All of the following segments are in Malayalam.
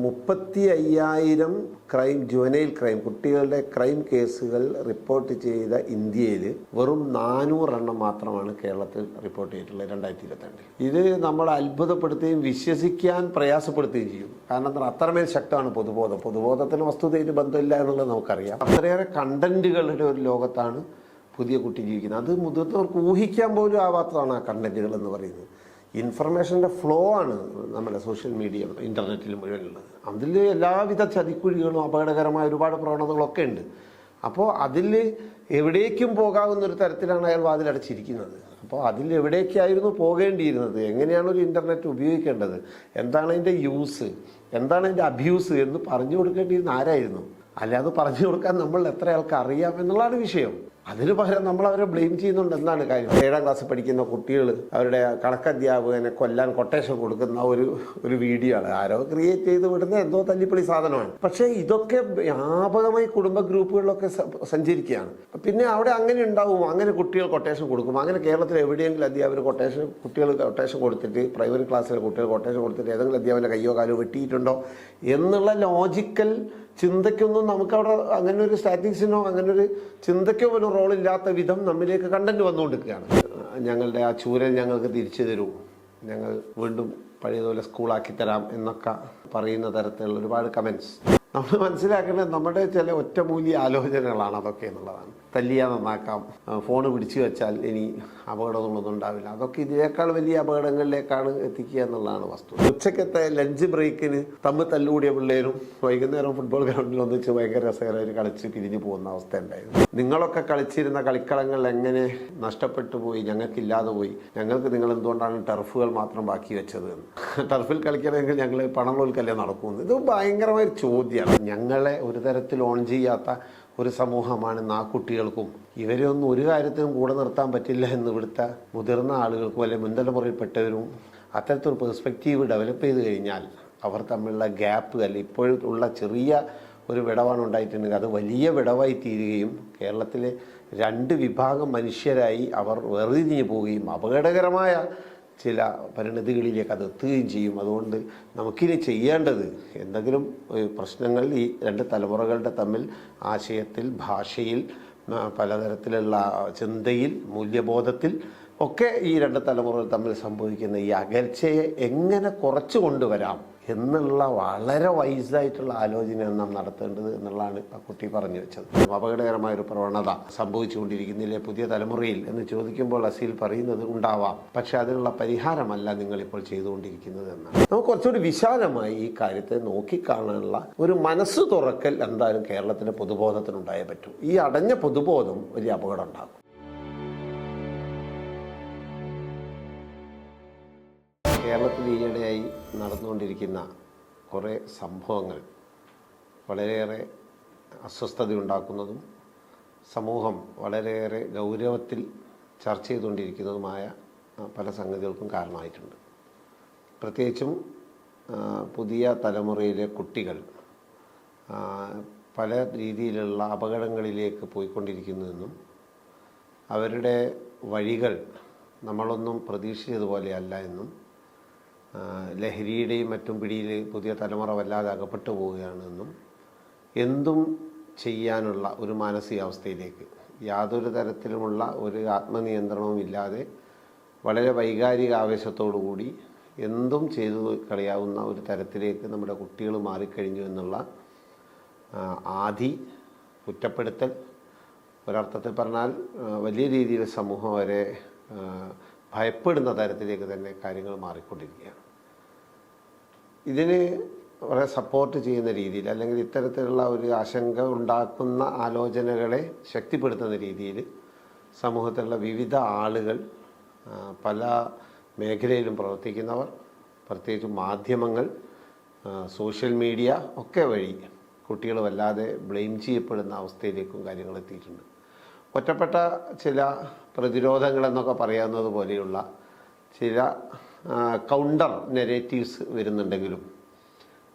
35,000 ക്രൈം, ജുവനൈൽ ക്രൈം, കുട്ടികളുടെ ക്രൈം കേസുകൾ റിപ്പോർട്ട് ചെയ്ത ഇന്ത്യയിൽ വെറും 400 എണ്ണം മാത്രമാണ് കേരളത്തിൽ റിപ്പോർട്ട് ചെയ്തിട്ടുള്ളത് 2022. ഇത് നമ്മളെ അത്ഭുതപ്പെടുത്തുകയും വിശ്വസിക്കാൻ പ്രയാസപ്പെടുത്തുകയും ചെയ്യും. കാരണം അത്രമേൽ ശക്തമാണ് പൊതുബോധം. പൊതുബോധത്തിന് വസ്തുതയിൽ ബന്ധമില്ല എന്നുള്ളത് നമുക്കറിയാം. അത്രയേറെ കണ്ടന്റുകളുടെ ഒരു ലോകത്താണ് പുതിയ കുട്ടി ജീവിക്കുന്നത്. അത് മുതിർന്നവർക്ക് ഊഹിക്കാൻ പോലും ആവാത്തതാണ് ആ കണ്ടന്റുകൾ എന്ന് പറയുന്നത്. ഇൻഫർമേഷൻ്റെ ഫ്ലോ ആണ് നമ്മുടെ സോഷ്യൽ മീഡിയ, ഇൻ്റർനെറ്റിൽ മുഴുവനുള്ളത്. അതിൽ എല്ലാവിധ ചതിക്കുഴികളും അപകടകരമായ ഒരുപാട് പ്രവണതകളൊക്കെ ഉണ്ട്. അപ്പോൾ അതിൽ എവിടേക്കും പോകാവുന്നൊരു തരത്തിലാണ് അയാൾ വാതിലടച്ചിരിക്കുന്നത്. അപ്പോൾ അതിൽ എവിടേക്കായിരുന്നു പോകേണ്ടിയിരുന്നത്, എങ്ങനെയാണ് ഒരു ഇൻ്റർനെറ്റ് ഉപയോഗിക്കേണ്ടത്, എന്താണ് അതിൻ്റെ യൂസ്, എന്താണ് അതിൻ്റെ അബ്യൂസ് എന്ന് പറഞ്ഞു കൊടുക്കേണ്ടിയിരുന്ന ആരായിരുന്നു? അല്ലാതെ പറഞ്ഞു കൊടുക്കാൻ നമ്മൾ എത്ര ആൾക്ക് അറിയാം എന്നുള്ളതാണ് വിഷയം. അതിന് പകരം നമ്മൾ അവരെ ബ്ലെയിം ചെയ്യുന്നുണ്ട്. എന്താണ് കാര്യം? 7ാം ക്ലാസ്സിൽ പഠിക്കുന്ന കുട്ടികൾ അവരുടെ കണക്കധ്യാപകനെ കൊല്ലാൻ കൊട്ടേഷൻ കൊടുക്കുന്ന ഒരു വീഡിയോ ആണ് ആരോ ക്രിയേറ്റ് ചെയ്ത് വിടുന്ന എന്തോ തല്ലിപ്പൊളി സാധനമാണ്. പക്ഷേ ഇതൊക്കെ വ്യാപകമായി കുടുംബ ഗ്രൂപ്പുകളിലൊക്കെ സഞ്ചരിക്കുകയാണ്. പിന്നെ അവിടെ അങ്ങനെ ഉണ്ടാവും, അങ്ങനെ കുട്ടികൾ കൊട്ടേഷൻ കൊടുക്കും. അങ്ങനെ കേരളത്തിൽ എവിടെയെങ്കിലും അധ്യാപകർ കുട്ടികൾ കൊട്ടേഷൻ കൊടുത്തിട്ട്, പ്രൈമറി ക്ലാസ്സിലെ കുട്ടികൾ കൊട്ടേഷൻ കൊടുത്തിട്ട് ഏതെങ്കിലും അധ്യാപകൻ്റെ കയ്യോ കാലോ വെട്ടിയിട്ടുണ്ടോ എന്നുള്ള ലോജിക്കൽ ചിന്തയ്ക്കൊന്നും നമുക്കവിടെ അങ്ങനെ ഒരു സ്റ്റാറ്റിക്സിനോ അങ്ങനെ ഒരു ചിന്തയ്ക്കോ പോലും റോളില്ലാത്ത വിധം നമ്മിലേക്ക് കണ്ടന്റ് വന്നുകൊണ്ടിരിക്കുകയാണ്. ഞങ്ങളുടെ ആ ചൂരൽ ഞങ്ങൾക്ക് തിരിച്ചു തരൂ, ഞങ്ങൾ വീണ്ടും പഴയതുപോലെ സ്കൂളാക്കി തരാം എന്നൊക്കെ പറയുന്ന തരത്തിലുള്ള ഒരുപാട് കമൻറ്റ്സ്. നമ്മൾ മനസ്സിലാക്കേണ്ടത് നമ്മുടെ ചില ഒറ്റമൂല്യ ആലോചനകളാണ് അതൊക്കെ എന്നുള്ളതാണ്. തല്ലിയാൽ നന്നാക്കാം, ഫോണ് പിടിച്ചു വെച്ചാൽ ഇനി അപകടങ്ങളൊന്നും ഉണ്ടാവില്ല, അതൊക്കെ ഇതിനേക്കാൾ വലിയ അപകടങ്ങളിലേക്കാണ് എത്തിക്കുക എന്നുള്ളതാണ് വസ്തു. ഉച്ചക്കത്തെ ലഞ്ച് ബ്രേക്കിന് തമ്മിൽ തല്ലുകൂടിയ പിള്ളേരും വൈകുന്നേരം ഫുട്ബോൾ ഗ്രൗണ്ടിൽ ഒന്നിച്ച് ഭയങ്കര രസകരമായിട്ട് കളിച്ച് പിരിഞ്ഞു പോകുന്ന അവസ്ഥ ഉണ്ടായിരുന്നു. നിങ്ങളൊക്കെ കളിച്ചിരുന്ന കളിക്കളങ്ങൾ എങ്ങനെ നഷ്ടപ്പെട്ടു പോയി, ഞങ്ങൾക്കില്ലാതെ പോയി, ഞങ്ങൾക്ക് നിങ്ങൾ എന്തുകൊണ്ടാണ് ടർഫുകൾ മാത്രം ബാക്കി വെച്ചത്, ടർഫിൽ കളിക്കണമെങ്കിൽ ഞങ്ങൾ പണമുള്ളവർക്കല്ലേ നടക്കുന്നത്? ഇത് ഭയങ്കരമായ ചോദ്യമാണ്. ഞങ്ങളെ ഒരു തരത്തിൽ ഓൺ ചെയ്യാത്ത ഒരു സമൂഹമാണ് ആ കുട്ടികൾക്കും. ഇവരെയൊന്നും ഒരു കാര്യത്തിനും കൂടെ നിർത്താൻ പറ്റില്ല എന്ന് ഇവിടുത്തെ മുതിർന്ന ആളുകൾക്കും അല്ലെങ്കിൽ മുൻതലമുറയിൽപ്പെട്ടവരും അത്തരത്തിലൊരു പെർസ്പെക്റ്റീവ് ഡെവലപ്പ് ചെയ്ത് കഴിഞ്ഞാൽ അവർ തമ്മിലുള്ള ഗ്യാപ്പ് അല്ലെങ്കിൽ ഇപ്പോഴുള്ള ചെറിയ ഒരു വിടവാണ് ഉണ്ടായിട്ടുണ്ടെങ്കിൽ അത് വലിയ വിടവായി തീരുകയും കേരളത്തിലെ 2 വിഭാഗം മനുഷ്യരായി അവർ വേർതിരിഞ്ഞു പോവുകയും അപകടകരമായ ചില പരിണതികളിലേക്ക് അത് എത്തുകയും ചെയ്യും. അതുകൊണ്ട് നമുക്കിനി ചെയ്യേണ്ടത് എന്തെങ്കിലും പ്രശ്നങ്ങൾ ഈ 2 തലമുറകളുടെ തമ്മിൽ ആശയത്തിൽ, ഭാഷയിൽ, പലതരത്തിലുള്ള ചിന്തയിൽ, മൂല്യബോധത്തിൽ ഒക്കെ ഈ 2 തലമുറകൾ തമ്മിൽ സംഭവിക്കുന്ന ഈ അകൽച്ചയെ എങ്ങനെ കുറച്ചു കൊണ്ടുവരാം എന്നുള്ള വളരെ വൈസായിട്ടുള്ള ആലോചനയാണ് നാം നടത്തേണ്ടത് എന്നുള്ളതാണ് ആ കുട്ടി പറഞ്ഞു വെച്ചത്. അപകടകരമായൊരു പ്രവണത സംഭവിച്ചുകൊണ്ടിരിക്കുന്നില്ലേ പുതിയ തലമുറയിൽ എന്ന് ചോദിക്കുമ്പോൾ അസീൽ പറയുന്നത് ഉണ്ടാവാം, പക്ഷെ അതിനുള്ള പരിഹാരമല്ല നിങ്ങളിപ്പോൾ ചെയ്തുകൊണ്ടിരിക്കുന്നത് എന്നാണ്. നമുക്ക് കുറച്ചുകൂടി വിശാലമായി ഈ കാര്യത്തെ നോക്കിക്കാണാനുള്ള ഒരു മനസ്സ് തുറക്കൽ എന്തായാലും കേരളത്തിൻ്റെ പൊതുബോധത്തിനുണ്ടായേ പറ്റൂ. ഈ അടഞ്ഞ പൊതുബോധം വലിയ അപകടം ഉണ്ടാകും. കേരളത്തിൽ ഈയിടെയായി നടന്നുകൊണ്ടിരിക്കുന്ന കുറേ സംഭവങ്ങൾ വളരെയേറെ അസ്വസ്ഥതയുണ്ടാക്കുന്നതും സമൂഹം വളരെയേറെ ഗൗരവത്തിൽ ചർച്ച ചെയ്തുകൊണ്ടിരിക്കുന്നതുമായ പല സംഗതികൾക്കും കാരണമായിട്ടുണ്ട്. പ്രത്യേകിച്ചും പുതിയ തലമുറയിലെ കുട്ടികൾ പല രീതിയിലുള്ള അപകടങ്ങളിലേക്ക് പോയിക്കൊണ്ടിരിക്കുന്നതെന്നും അവരുടെ വഴികൾ നമ്മളൊന്നും പ്രതീക്ഷിച്ചതുപോലെയല്ല എന്നും ലഹരിയുടെയും മറ്റും പിടിയിൽ പുതിയ തലമുറ വല്ലാതെ അകപ്പെട്ടു പോവുകയാണെന്നും എന്തും ചെയ്യാനുള്ള ഒരു മാനസികാവസ്ഥയിലേക്ക്, യാതൊരു തരത്തിലുമുള്ള ഒരു ആത്മനിയന്ത്രണവും ഇല്ലാതെ വളരെ വൈകാരിക ആവേശത്തോടു കൂടി എന്തും ചെയ്തു കളയാവുന്ന ഒരു തരത്തിലേക്ക് നമ്മുടെ കുട്ടികൾ മാറിക്കഴിഞ്ഞു എന്നുള്ള ആധി, കുറ്റപ്പെടുത്തൽ, ഒരർത്ഥത്തിൽ പറഞ്ഞാൽ വലിയ രീതിയിൽ സമൂഹം വരെ ഭയപ്പെടുന്ന തരത്തിലേക്ക് തന്നെ കാര്യങ്ങൾ മാറിക്കൊണ്ടിരിക്കുകയാണ്. ഇതിന് വളരെ സപ്പോർട്ട് ചെയ്യുന്ന രീതിയിൽ അല്ലെങ്കിൽ ഇത്തരത്തിലുള്ള ഒരു ആശങ്ക ഉണ്ടാക്കുന്ന ആലോചനകളെ ശക്തിപ്പെടുത്തുന്ന രീതിയിൽ സമൂഹത്തിലുള്ള വിവിധ ആളുകൾ, പല മേഖലയിലും പ്രവർത്തിക്കുന്നവർ, പ്രത്യേകിച്ച് മാധ്യമങ്ങൾ, സോഷ്യൽ മീഡിയ ഒക്കെ വഴി കുട്ടികൾ വല്ലാതെ ബ്ലെയിം ചെയ്യപ്പെടുന്ന അവസ്ഥയിലേക്കും കാര്യങ്ങൾ എത്തിയിട്ടുണ്ട്. ഒറ്റപ്പെട്ട ചില പ്രതിരോധങ്ങളെന്നൊക്കെ പറയാവുന്നത് പോലെയുള്ള ചില കൗണ്ടർ നെറേറ്റീവ്സ് വരുന്നുണ്ടെങ്കിലും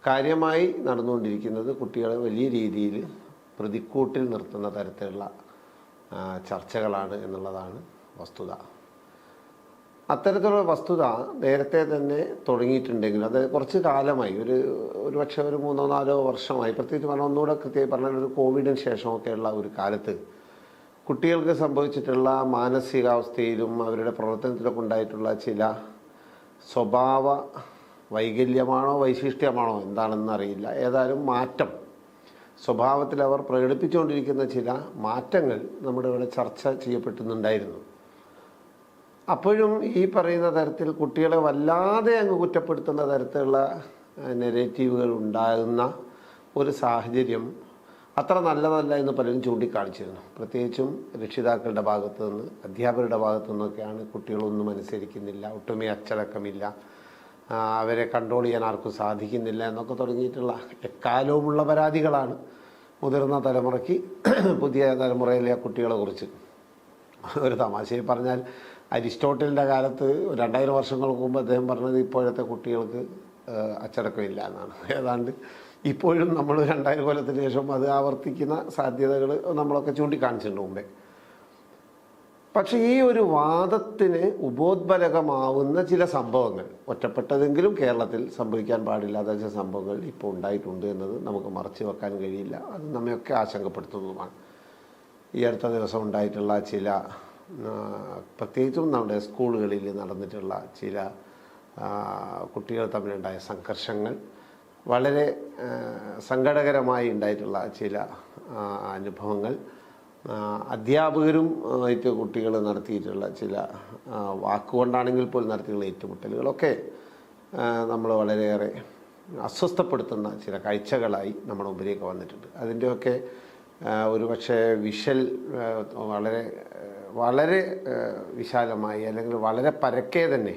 കാര്യമായി നടന്നുകൊണ്ടിരിക്കുന്നത് കുട്ടികളെ വലിയ രീതിയിൽ പ്രതിക്കൂട്ടിൽ നിർത്തുന്ന തരത്തിലുള്ള ചർച്ചകളാണ് എന്നുള്ളതാണ് വസ്തുത. അത്തരത്തിലുള്ള വസ്തുത നേരത്തെ തന്നെ തുടങ്ങിയിട്ടുണ്ടെങ്കിൽ അത് കുറച്ച് കാലമായി, ഒരു പക്ഷേ ഒരു 3-4 വർഷമായി, പ്രത്യേകിച്ച് പറഞ്ഞാൽ ഒന്നുകൂടെ കൃത്യമായി പറഞ്ഞാൽ ഒരു കോവിഡിന് ശേഷമൊക്കെയുള്ള ഒരു കാലത്ത് കുട്ടികൾക്ക് സംഭവിച്ചിട്ടുള്ള മാനസികാവസ്ഥയിലും അവരുടെ പ്രവർത്തനത്തിലൊക്കെ ഉണ്ടായിട്ടുള്ള ചില സ്വഭാവ വൈകല്യമാണോ വൈശിഷ്ട്യമാണോ എന്താണെന്ന് അറിയില്ല, ഏതായാലും മാറ്റം, സ്വഭാവത്തിൽ അവർ പ്രകടിപ്പിച്ചുകൊണ്ടിരിക്കുന്ന ചില മാറ്റങ്ങൾ നമ്മുടെ ഇവിടെ ചർച്ച ചെയ്യപ്പെട്ടുന്നുണ്ടായിരുന്നു. അപ്പോഴും ഈ പറയുന്ന തരത്തിൽ കുട്ടികളെ വല്ലാതെ അങ്ങ് കുറ്റപ്പെടുത്തുന്ന തരത്തിലുള്ള നെഗറ്റീവുകൾ ഉണ്ടാകുന്ന ഒരു സാഹചര്യം അത്ര നല്ലതല്ല എന്ന് പലരും ചൂണ്ടിക്കാണിച്ചിരുന്നു. പ്രത്യേകിച്ചും രക്ഷിതാക്കളുടെ ഭാഗത്തു നിന്ന്, അധ്യാപകരുടെ ഭാഗത്തു നിന്നൊക്കെയാണ് കുട്ടികളൊന്നും അനുസരിക്കുന്നില്ല, ഒട്ടുമേ അച്ചടക്കമില്ല, അവരെ കൺട്രോൾ ചെയ്യാൻ ആർക്കും സാധിക്കുന്നില്ല എന്നൊക്കെ തുടങ്ങിയിട്ടുള്ള എക്കാലവുമുള്ള പരാതികളാണ് മുതിർന്ന തലമുറയ്ക്ക് പുതിയ തലമുറയിലെ കുട്ടികളെ കുറിച്ച്. ഒരു തമാശയിൽ പറഞ്ഞാൽ അരിസ്റ്റോട്ടലിൻ്റെ കാലത്ത് 2000 വർഷങ്ങൾക്ക് മുമ്പ് അദ്ദേഹം പറഞ്ഞത് ഇപ്പോഴത്തെ കുട്ടികൾക്ക് അച്ചടക്കമില്ല എന്നാണ്. ഏതാണ്ട് ഇപ്പോഴും നമ്മൾ 2000 കൊല്ലത്തിന് ശേഷം അത് ആവർത്തിക്കുന്ന സാധ്യതകൾ നമ്മളൊക്കെ ചൂണ്ടിക്കാണിച്ചിട്ടുണ്ട് മുമ്പേ. പക്ഷേ ഈ ഒരു വാദത്തിന് ഉപോദ്ബലകമാവുന്ന ചില സംഭവങ്ങൾ, ഒറ്റപ്പെട്ടതെങ്കിലും കേരളത്തിൽ സംഭവിക്കാൻ പാടില്ലാത്ത ചില സംഭവങ്ങൾ ഇപ്പോൾ ഉണ്ടായിട്ടുണ്ട് എന്നത് നമുക്ക് മറച്ചു വെക്കാൻ കഴിയില്ല. അത് നമ്മയൊക്കെ ആശങ്കപ്പെടുത്തുന്നതുമാണ്. ഈ അടുത്ത ദിവസം ഉണ്ടായിട്ടുള്ള ചില, പ്രത്യേകിച്ചും നമ്മുടെ സ്കൂളുകളിൽ നടന്നിട്ടുള്ള ചില കുട്ടികൾ തമ്മിലുണ്ടായ സംഘർഷങ്ങൾ, വളരെ സങ്കടകരമായി ഉണ്ടായിട്ടുള്ള ചില അനുഭവങ്ങൾ, അധ്യാപകരും ആയിട്ട് കുട്ടികൾ നടത്തിയിട്ടുള്ള ചില വാക്കുകൊണ്ടാണെങ്കിൽ പോലും നടത്തിയിട്ടുള്ള ഏറ്റുമുട്ടലുകളൊക്കെ നമ്മൾ വളരെയേറെ അസ്വസ്ഥപ്പെടുത്തുന്ന ചില കാഴ്ചകളായി നമ്മുടെ മുമ്പിലേക്ക് വന്നിട്ടുണ്ട്. അതിൻ്റെയൊക്കെ ഒരു പക്ഷേ വളരെ വളരെ വിശാലമായി അല്ലെങ്കിൽ വളരെ പരക്കെ തന്നെ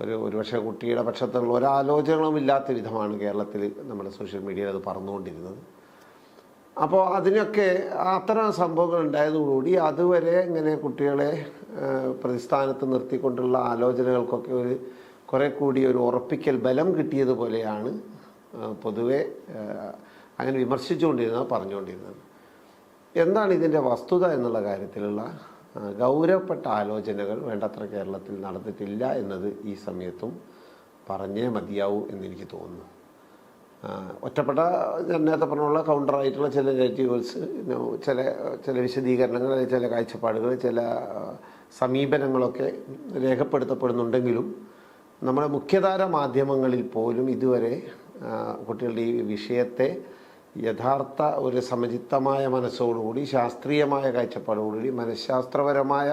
ഒരുപക്ഷെ കുട്ടിയുടെ പക്ഷത്തുള്ള ഒരാലോചനകളും ഇല്ലാത്ത വിധമാണ് കേരളത്തിൽ നമ്മുടെ സോഷ്യൽ മീഡിയയിൽ അത് പറന്നുകൊണ്ടിരുന്നത്. അപ്പോൾ അതിനൊക്കെ അത്തരം സംഭവങ്ങൾ ഉണ്ടായതോടുകൂടി അതുവരെ ഇങ്ങനെ കുട്ടികളെ പ്രതിസ്ഥാനത്ത് നിർത്തിക്കൊണ്ടുള്ള ആലോചനകൾക്കൊക്കെ കുറെ കൂടി ഒരു ഉറപ്പിക്കൽ ബലം കിട്ടിയതുപോലെയാണ് പൊതുവെ അങ്ങനെ വിമർശിച്ചുകൊണ്ടിരുന്നത്, പറഞ്ഞുകൊണ്ടിരുന്നത്. എന്താണ് ഇതിൻ്റെ വസ്തുത എന്നുള്ള കാര്യത്തിലുള്ള ഗൗരവപ്പെട്ട ആലോചനകൾ വേണ്ടത്ര കേരളത്തിൽ നടന്നിട്ടില്ല എന്നത് ഈ സമയത്തും പറഞ്ഞേ മതിയാവൂ എന്നെനിക്ക് തോന്നുന്നു. ഒറ്റപ്പെട്ട നേരത്തെ പറഞ്ഞുള്ള കൗണ്ടറായിട്ടുള്ള ചില നെഗറ്റീവ്സ്, ചില വിശദീകരണങ്ങൾ, ചില കാഴ്ചപ്പാടുകൾ, ചില സമീപനങ്ങളൊക്കെ രേഖപ്പെടുത്തപ്പെടുന്നുണ്ടെങ്കിലും നമ്മുടെ മുഖ്യധാര മാധ്യമങ്ങളിൽ പോലും ഇതുവരെ കുട്ടികളുടെ ഈ വിഷയത്തെ യഥാർത്ഥ ഒരു സമചിത്തമായ മനസ്സോടുകൂടി, ശാസ്ത്രീയമായ കാഴ്ചപ്പാടോടുകൂടി, മനഃശാസ്ത്രപരമായ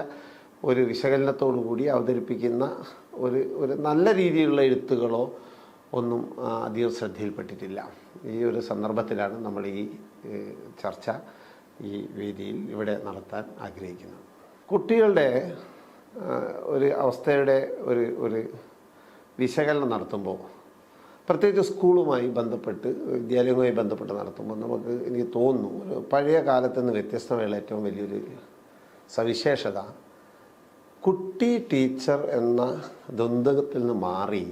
ഒരു വിശകലനത്തോടുകൂടി അവതരിപ്പിക്കുന്ന ഒരു നല്ല രീതിയിലുള്ള എഴുത്തുകളോ ഒന്നും അധികം ശ്രദ്ധയിൽപ്പെട്ടിട്ടില്ല. ഈ ഒരു സന്ദർഭത്തിലാണ് നമ്മൾ ഈ ചർച്ച ഈ വേദിയിൽ ഇവിടെ നടത്താൻ ആഗ്രഹിക്കുന്നത്. കുട്ടികളുടെ ഒരു അവസ്ഥയുടെ ഒരു വിശകലനം നടത്തുമ്പോൾ, പ്രത്യേകിച്ച് സ്കൂളുമായി ബന്ധപ്പെട്ട്, വിദ്യാലയവുമായി ബന്ധപ്പെട്ട് നടത്തുമ്പോൾ എനിക്ക് തോന്നുന്നു ഒരു പഴയ കാലത്ത് നിന്ന് വ്യത്യസ്തമായുള്ള ഏറ്റവും വലിയൊരു സവിശേഷത, കുട്ടി ടീച്ചർ എന്ന ദ്വന്ദ്വത്തിൽ നിന്ന് മാറി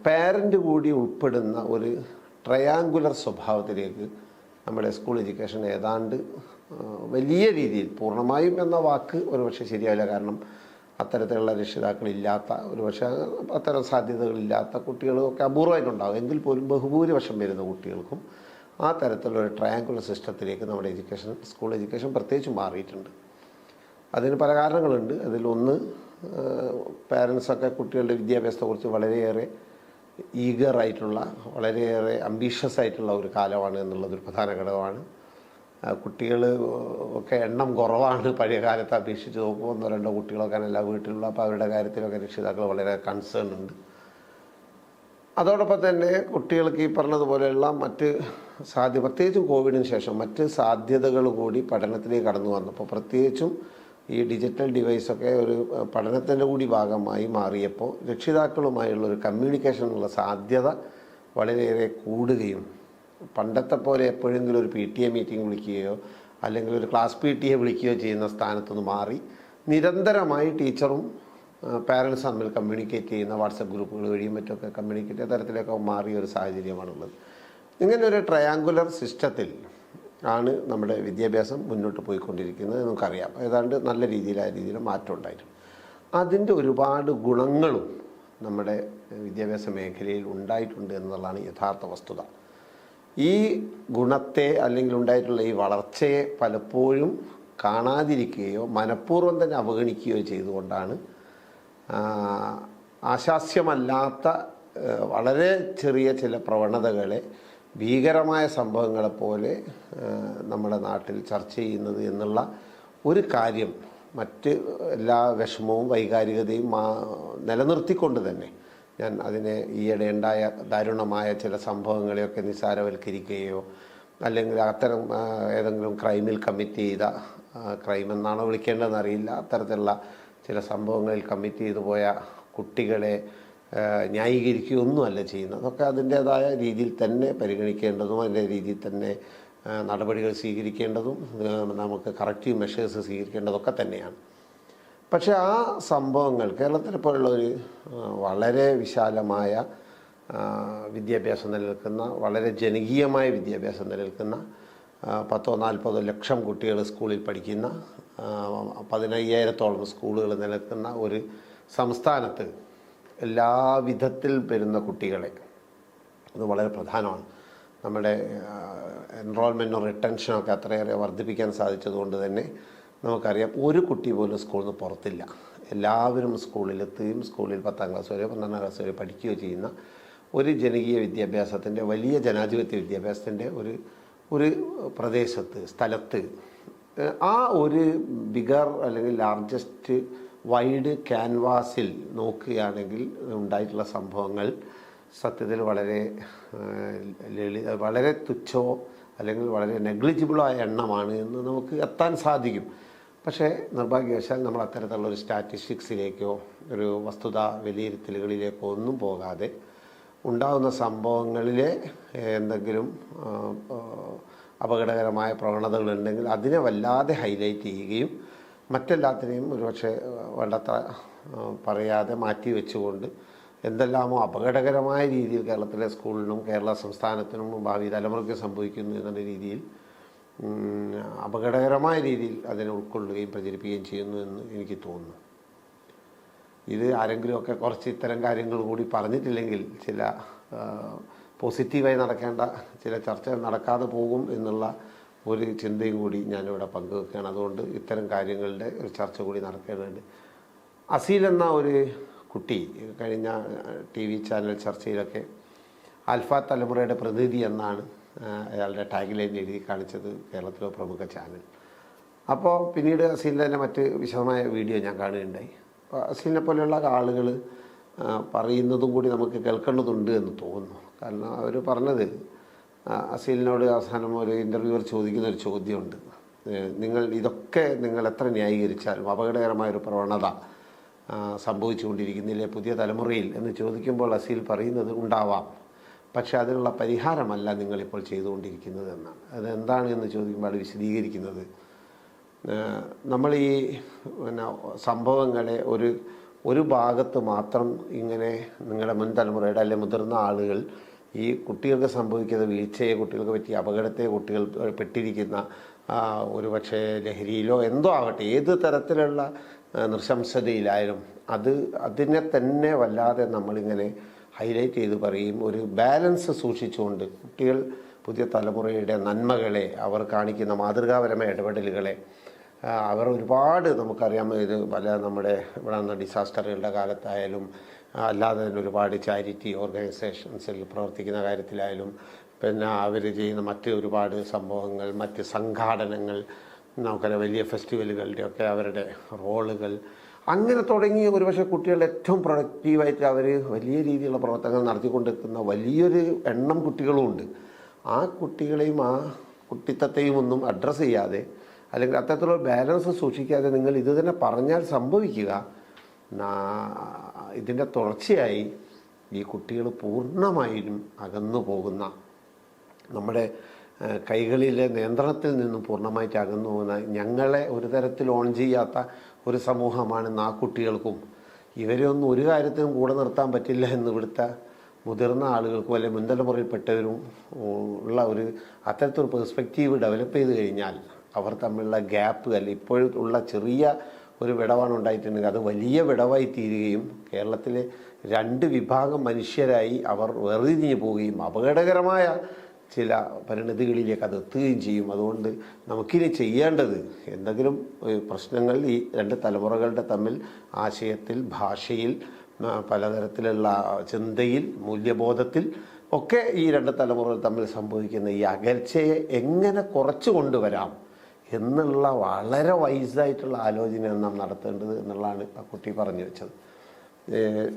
പാരൻ്റ് കൂടി ഉൾപ്പെടുന്ന ഒരു ട്രയാങ്കുലർ സ്വഭാവത്തിലേക്ക് നമ്മുടെ സ്കൂൾ എഡ്യൂക്കേഷൻ ഏതാണ്ട് വലിയ രീതിയിൽ, പൂർണ്ണമായും എന്ന വാക്ക് ഒരുപക്ഷെ ശരിയാവില്ല, കാരണം അത്തരത്തിലുള്ള രക്ഷിതാക്കളില്ലാത്ത, ഒരുപക്ഷെ അത്തരം സാധ്യതകളില്ലാത്ത കുട്ടികളൊക്കെ അപൂർവമായിട്ടുണ്ടാകും. എങ്കിൽ പോലും ബഹുഭൂരിപക്ഷം വരുന്ന കുട്ടികൾക്കും ആ തരത്തിലുള്ള ട്രയാങ്കുലർ സിസ്റ്റത്തിലേക്ക് നമ്മുടെ സ്കൂൾ എഡ്യൂക്കേഷൻ പ്രത്യേകിച്ച് മാറിയിട്ടുണ്ട്. അതിന് പല കാരണങ്ങളുണ്ട്. അതിലൊന്ന്, പാരൻസൊക്കെ കുട്ടികളുടെ വിദ്യാഭ്യാസത്തെക്കുറിച്ച് വളരെയേറെ ഈഗറായിട്ടുള്ള, വളരെയേറെ അംബീഷ്യസ് ആയിട്ടുള്ള ഒരു കാലമാണ് എന്നുള്ളതൊരു പ്രധാന ഘടകമാണ്. കുട്ടികൾ ഒക്കെ എണ്ണം കുറവാണ് പഴയ കാലത്ത് അപേക്ഷിച്ച് നോക്കുമ്പോൾ. 1-2 കുട്ടികളൊക്കെ എല്ലാ വീട്ടിലുള്ള, അപ്പോൾ അവരുടെ കാര്യത്തിലൊക്കെ രക്ഷിതാക്കൾ വളരെ കൺസേൺ ഉണ്ട്. അതോടൊപ്പം തന്നെ കുട്ടികൾക്ക് ഈ പറഞ്ഞതുപോലെയുള്ള മറ്റ് പ്രത്യേകിച്ചും കോവിഡിന് ശേഷം മറ്റ് സാധ്യതകൾ കൂടി പഠനത്തിലേക്ക് കടന്നു വന്നപ്പോൾ, പ്രത്യേകിച്ചും ഈ ഡിജിറ്റൽ ഡിവൈസൊക്കെ ഒരു പഠനത്തിൻ്റെ കൂടി ഭാഗമായി മാറിയപ്പോൾ രക്ഷിതാക്കളുമായുള്ളൊരു കമ്മ്യൂണിക്കേഷനുള്ള സാധ്യത വളരെയേറെ കൂടുകയും, പണ്ടത്തെ പോലെ എപ്പോഴെങ്കിലും ഒരു PTA മീറ്റിംഗ് വിളിക്കുകയോ അല്ലെങ്കിൽ ഒരു ക്ലാസ് PTA വിളിക്കുകയോ ചെയ്യുന്ന സ്ഥാനത്തുനിന്ന് മാറി നിരന്തരമായി ടീച്ചറും പാരൻസ് തമ്മിൽ കമ്മ്യൂണിക്കേറ്റ് ചെയ്യുന്ന വാട്സപ്പ് ഗ്രൂപ്പുകൾ വഴിയും മറ്റൊക്കെ കമ്മ്യൂണിക്കേറ്റ് ചെയ്യുന്ന തരത്തിലൊക്കെ മാറിയ ഒരു സാഹചര്യമാണുള്ളത്. ഇങ്ങനെ ഒരു ട്രയാങ്കുലർ സിസ്റ്റത്തിൽ ആണ് നമ്മുടെ വിദ്യാഭ്യാസം മുന്നോട്ട് പോയിക്കൊണ്ടിരിക്കുന്നത് നമുക്കറിയാം. ഏതാണ്ട് നല്ല രീതിയിൽ മാറ്റം ഉണ്ടായിട്ടുണ്ട്. അതിൻ്റെ ഒരുപാട് ഗുണങ്ങളും നമ്മുടെ വിദ്യാഭ്യാസ മേഖലയിൽ ഉണ്ടായിട്ടുണ്ട് എന്നുള്ളതാണ് യഥാർത്ഥ വസ്തുത. ഈ ഗുണത്തെ അല്ലെങ്കിൽ ഉണ്ടായിട്ടുള്ള ഈ വളർച്ചയെ പലപ്പോഴും കാണാതിരിക്കുകയോ മനഃപൂർവ്വം തന്നെ അവഗണിക്കുകയോ ചെയ്തുകൊണ്ടാണ് ആശാസ്യമല്ലാത്ത വളരെ ചെറിയ ചില പ്രവണതകളെ ഭീകരമായ സംഭവങ്ങളെപ്പോലെ നമ്മുടെ നാട്ടിൽ ചർച്ച ചെയ്യുന്നത് എന്നുള്ള ഒരു കാര്യം മറ്റ് എല്ലാ വിഷമവും വൈകാരികതയും നിലനിർത്തിക്കൊണ്ട് തന്നെ ഞാൻ അതിനെ ഈയിടെ ഉണ്ടായ ദാരുണമായ ചില സംഭവങ്ങളെയൊക്കെ നിസ്സാരവൽക്കരിക്കുകയോ അല്ലെങ്കിൽ അത്തരം ഏതെങ്കിലും ക്രൈമിൽ കമ്മിറ്റ് ചെയ്ത ക്രൈം എന്നാണോ വിളിക്കേണ്ടതെന്ന് അറിയില്ല, അത്തരത്തിലുള്ള ചില സംഭവങ്ങളിൽ കമ്മിറ്റ് ചെയ്തു പോയ കുട്ടികളെ ന്യായീകരിക്കുകയൊന്നുമല്ല ചെയ്യുന്നത്. അതൊക്കെ അതിൻ്റേതായ രീതിയിൽ തന്നെ പരിഗണിക്കേണ്ടതും അതിൻ്റെ രീതിയിൽ തന്നെ നടപടികൾ സ്വീകരിക്കേണ്ടതും നമുക്ക് കറക്റ്റീവ് മെഷേഴ്സ് സ്വീകരിക്കേണ്ടതൊക്കെ തന്നെയാണ്. പക്ഷേ ആ സംഭവങ്ങൾ കേരളത്തിലെ പോലുള്ള ഒരു വളരെ വിശാലമായ വിദ്യാഭ്യാസം നിലനിൽക്കുന്ന, വളരെ ജനകീയമായ വിദ്യാഭ്യാസം നിലനിൽക്കുന്ന 10-40 ലക്ഷം കുട്ടികൾ സ്കൂളിൽ പഠിക്കുന്ന 15,000-ഓളം സ്കൂളുകൾ നിലനിൽക്കുന്ന ഒരു സംസ്ഥാനത്ത് എല്ലാ വിധത്തിൽ വരുന്ന കുട്ടികളെ, അത് വളരെ പ്രധാനമാണ്. നമ്മുടെ എൻറോൾമെൻറ്റും റിട്ടൻഷനൊക്കെ അത്രയേറെ വർദ്ധിപ്പിക്കാൻ സാധിച്ചതുകൊണ്ട് തന്നെ നമുക്കറിയാം ഒരു കുട്ടി പോലും സ്കൂളിൽ നിന്ന് പുറത്തില്ല. എല്ലാവരും സ്കൂളിലെത്തുകയും സ്കൂളിൽ 10ാം ക്ലാസ് വരെ 12ാം ക്ലാസ് വരെ പഠിക്കുകയോ ചെയ്യുന്ന ഒരു ജനകീയ വിദ്യാഭ്യാസത്തിൻ്റെ, വലിയ ജനാധിപത്യ വിദ്യാഭ്യാസത്തിൻ്റെ ഒരു പ്രദേശത്ത്, സ്ഥലത്ത് ആ ഒരു ബിഗർ അല്ലെങ്കിൽ ലാർജസ്റ്റ് വൈഡ് ക്യാൻവാസിൽ നോക്കുകയാണെങ്കിൽ ഉണ്ടായിട്ടുള്ള സംഭവങ്ങൾ സത്യത്തിൽ വളരെ തുച്ഛമോ അല്ലെങ്കിൽ വളരെ നെഗ്ലിജിബിളോ ആയ എണ്ണമാണ് എന്ന് നമുക്ക് എത്താൻ സാധിക്കും. പക്ഷേ നിർഭാഗ്യവശാൽ നമ്മൾ അത്തരത്തിലുള്ള ഒരു സ്റ്റാറ്റിസ്റ്റിക്സിലേക്കോ ഒരു വസ്തുതാ വിലയിരുത്തലുകളിലേക്കോ ഒന്നും പോകാതെ ഉണ്ടാകുന്ന സംഭവങ്ങളിലെ എന്തെങ്കിലും അപകടകരമായ പ്രവണതകളുണ്ടെങ്കിൽ അതിനെ വല്ലാതെ ഹൈലൈറ്റ് ചെയ്യുകയും മറ്റെല്ലാത്തിനെയും ഒരുപക്ഷെ വേണ്ടത്ര പറയാതെ മാറ്റി വെച്ചുകൊണ്ട് എന്തെല്ലാമോ അപകടകരമായ രീതിയിൽ കേരളത്തിലെ സ്കൂളിനും കേരള സംസ്ഥാനത്തിനും ഭാവി തലമുറയ്ക്ക് സംഭവിക്കുന്നു എന്നുള്ള രീതിയിൽ അപകടകരമായ രീതിയിൽ അതിനെ ഉൾക്കൊള്ളുകയും പ്രചരിപ്പിക്കുകയും ചെയ്യുന്നു എന്ന് എനിക്ക് തോന്നുന്നു. ഇത് ആരെങ്കിലുമൊക്കെ കുറച്ച് ഇത്തരം കാര്യങ്ങൾ കൂടി പറഞ്ഞിട്ടില്ലെങ്കിൽ ചില പോസിറ്റീവായി നടക്കേണ്ട ചില ചർച്ചകൾ നടക്കാതെ പോകും എന്നുള്ള ഒരു ചിന്തയും കൂടി ഞാനിവിടെ പങ്കുവെക്കുകയാണ്. അതുകൊണ്ട് ഇത്തരം കാര്യങ്ങളുടെ ഒരു ചർച്ച കൂടി നടക്കേണ്ടതുണ്ട്. അസീൽ എന്ന ഒരു കുട്ടി കഴിഞ്ഞ TV ചാനൽ ചർച്ചയിലൊക്കെ ആൽഫ തലമുറയുടെ പ്രതിനിധി എന്നാണ് അയാളുടെ ടാഗ്ലൈൻ എഴുതി കാണിച്ചത് കേരളത്തിലെ പ്രമുഖ ചാനൽ. അപ്പോൾ പിന്നീട് അസീലിൻ്റെ തന്നെ മറ്റ് വിശദമായ വീഡിയോ ഞാൻ കാണുകയുണ്ടായി. അപ്പോൾ അസീലിനെ പോലെയുള്ള ആളുകൾ പറയുന്നതും കൂടി നമുക്ക് കേൾക്കേണ്ടതുണ്ട് എന്ന് തോന്നുന്നു. കാരണം അവർ പറഞ്ഞത്, അസീലിനോട് അവസാനം ഒരു ഇൻ്റർവ്യൂവർ ചോദിക്കുന്ന ഒരു ചോദ്യമുണ്ട്, ഇതൊക്കെ നിങ്ങൾ എത്ര ന്യായീകരിച്ചാലും അപകടകരമായൊരു പ്രവണത സംഭവിച്ചുകൊണ്ടിരിക്കുന്നില്ലേ പുതിയ തലമുറയിൽ എന്ന് ചോദിക്കുമ്പോൾ അസീൽ പറയുന്നത് ഉണ്ടാവാം, പക്ഷേ അതിനുള്ള പരിഹാരമല്ല നിങ്ങളിപ്പോൾ ചെയ്തുകൊണ്ടിരിക്കുന്നത് എന്നാണ്. അതെന്താണ് എന്ന് ചോദിക്കുമ്പോൾ അത് വിശദീകരിക്കുന്നത്, നമ്മൾ ഈ സംഭവങ്ങളെ ഒരു ഭാഗത്ത് മാത്രം ഇങ്ങനെ നിങ്ങളുടെ മുൻ തലമുറയുടെ അല്ലെങ്കിൽ മുതിർന്ന ആളുകൾ ഈ കുട്ടികൾക്ക് സംഭവിക്കുന്ന വീഴ്ചയെ, കുട്ടികൾക്ക് പറ്റിയ അപകടത്തെ, കുട്ടികൾ പെട്ടിരിക്കുന്ന ഒരു പക്ഷേ ലഹരിയിലോ എന്തോ ആകട്ടെ, ഏത് തരത്തിലുള്ള നൃശംസതയിലായാലും അതിനെ തന്നെ വല്ലാതെ നമ്മളിങ്ങനെ ഹൈലൈറ്റ് ചെയ്ത് പറയും. ഒരു ബാലൻസ് സൂക്ഷിച്ചുകൊണ്ട് കുട്ടികൾ പുതിയ തലമുറയുടെ നന്മകളെ, അവർ കാണിക്കുന്ന മാതൃകാപരമായ ഇടപെടലുകളെ, അവർ ഒരുപാട് നമുക്കറിയാം, ഇത് പല നമ്മുടെ ഇവിടെ നിന്ന് ഡിസാസ്റ്ററുകളുടെ കാലത്തായാലും അല്ലാതെ തന്നെ ഒരുപാട് ചാരിറ്റി ഓർഗനൈസേഷൻസിൽ പ്രവർത്തിക്കുന്ന കാര്യത്തിലായാലും പിന്നെ അവർ ചെയ്യുന്ന മറ്റ് ഒരുപാട് സംഭവങ്ങൾ, മറ്റ് സംഘാടനങ്ങൾ, നമുക്കറിയാം വലിയ ഫെസ്റ്റിവലുകളുടെയൊക്കെ അവരുടെ റോളുകൾ, അങ്ങനെ തുടങ്ങി ഒരുപക്ഷെ കുട്ടികൾ ഏറ്റവും പ്രൊഡക്റ്റീവായിട്ട് അവർ വലിയ രീതിയിലുള്ള പ്രവർത്തനങ്ങൾ നടത്തിക്കൊണ്ടിരിക്കുന്ന വലിയൊരു എണ്ണം കുട്ടികളുമുണ്ട്. ആ കുട്ടികളെയും ആ കുട്ടിത്തത്തെയും ഒന്നും അഡ്രസ്സ് ചെയ്യാതെ അല്ലെങ്കിൽ അത്തരത്തിലുള്ള ബാലൻസ് സൂക്ഷിക്കാതെ നിങ്ങൾ ഇത് തന്നെ പറഞ്ഞാൽ സംഭവിക്കുക ഇതിൻ്റെ തുടർച്ചയായി ഈ കുട്ടികൾ പൂർണ്ണമായും അകന്നു പോകുന്ന, നമ്മുടെ കൈകളിലെ നിയന്ത്രണത്തിൽ നിന്നും പൂർണ്ണമായിട്ട് അകന്നു പോകുന്ന, ഞങ്ങളെ ഒരു തരത്തിൽ ഓൺ ചെയ്യാത്ത ഒരു സമൂഹമാണ് ആ കുട്ടികൾക്കും. ഇവരെ ഒന്നും ഒരു കാര്യത്തിനും കൂടെ നിർത്താൻ പറ്റില്ല എന്ന് ഇവിടുത്തെ മുതിർന്ന ആളുകൾക്കും അല്ലെങ്കിൽ മുൻതലമുറയിൽപ്പെട്ടവരും ഉള്ള ഒരു അത്തരത്തിലൊരു പെർസ്പെക്റ്റീവ് ഡെവലപ്പ് ചെയ്ത് കഴിഞ്ഞാൽ അവർ തമ്മിലുള്ള ഗ്യാപ്പ് അല്ലെങ്കിൽ ഇപ്പോഴുള്ള ചെറിയ ഒരു വിടവാണ് ഉണ്ടായിട്ടുണ്ടെങ്കിൽ അത് വലിയ വിടവായി തീരുകയും കേരളത്തിലെ 2 വിഭാഗം മനുഷ്യരായി അവർ വേർതിരിഞ്ഞു പോവുകയും അപകടകരമായ ചില പരിണതികളിലേക്ക് അത് എത്തുകയും ചെയ്യും. അതുകൊണ്ട് നമുക്കിനി ചെയ്യേണ്ടത് എന്തെങ്കിലും പ്രശ്നങ്ങൾ ഈ 2 തലമുറകളുടെ തമ്മിൽ ആശയത്തിൽ, ഭാഷയിൽ, പലതരത്തിലുള്ള ചിന്തയിൽ, മൂല്യബോധത്തിൽ ഒക്കെ ഈ 2 തലമുറകൾ തമ്മിൽ സംഭവിക്കുന്ന ഈ അകൽച്ചയെ എങ്ങനെ കുറച്ചു കൊണ്ടുവരാം എന്നുള്ള വളരെ വൈസായിട്ടുള്ള ആലോചനയാണ് നാം നടത്തേണ്ടത് എന്നുള്ളതാണ് ആ കുട്ടി പറഞ്ഞു വെച്ചത്.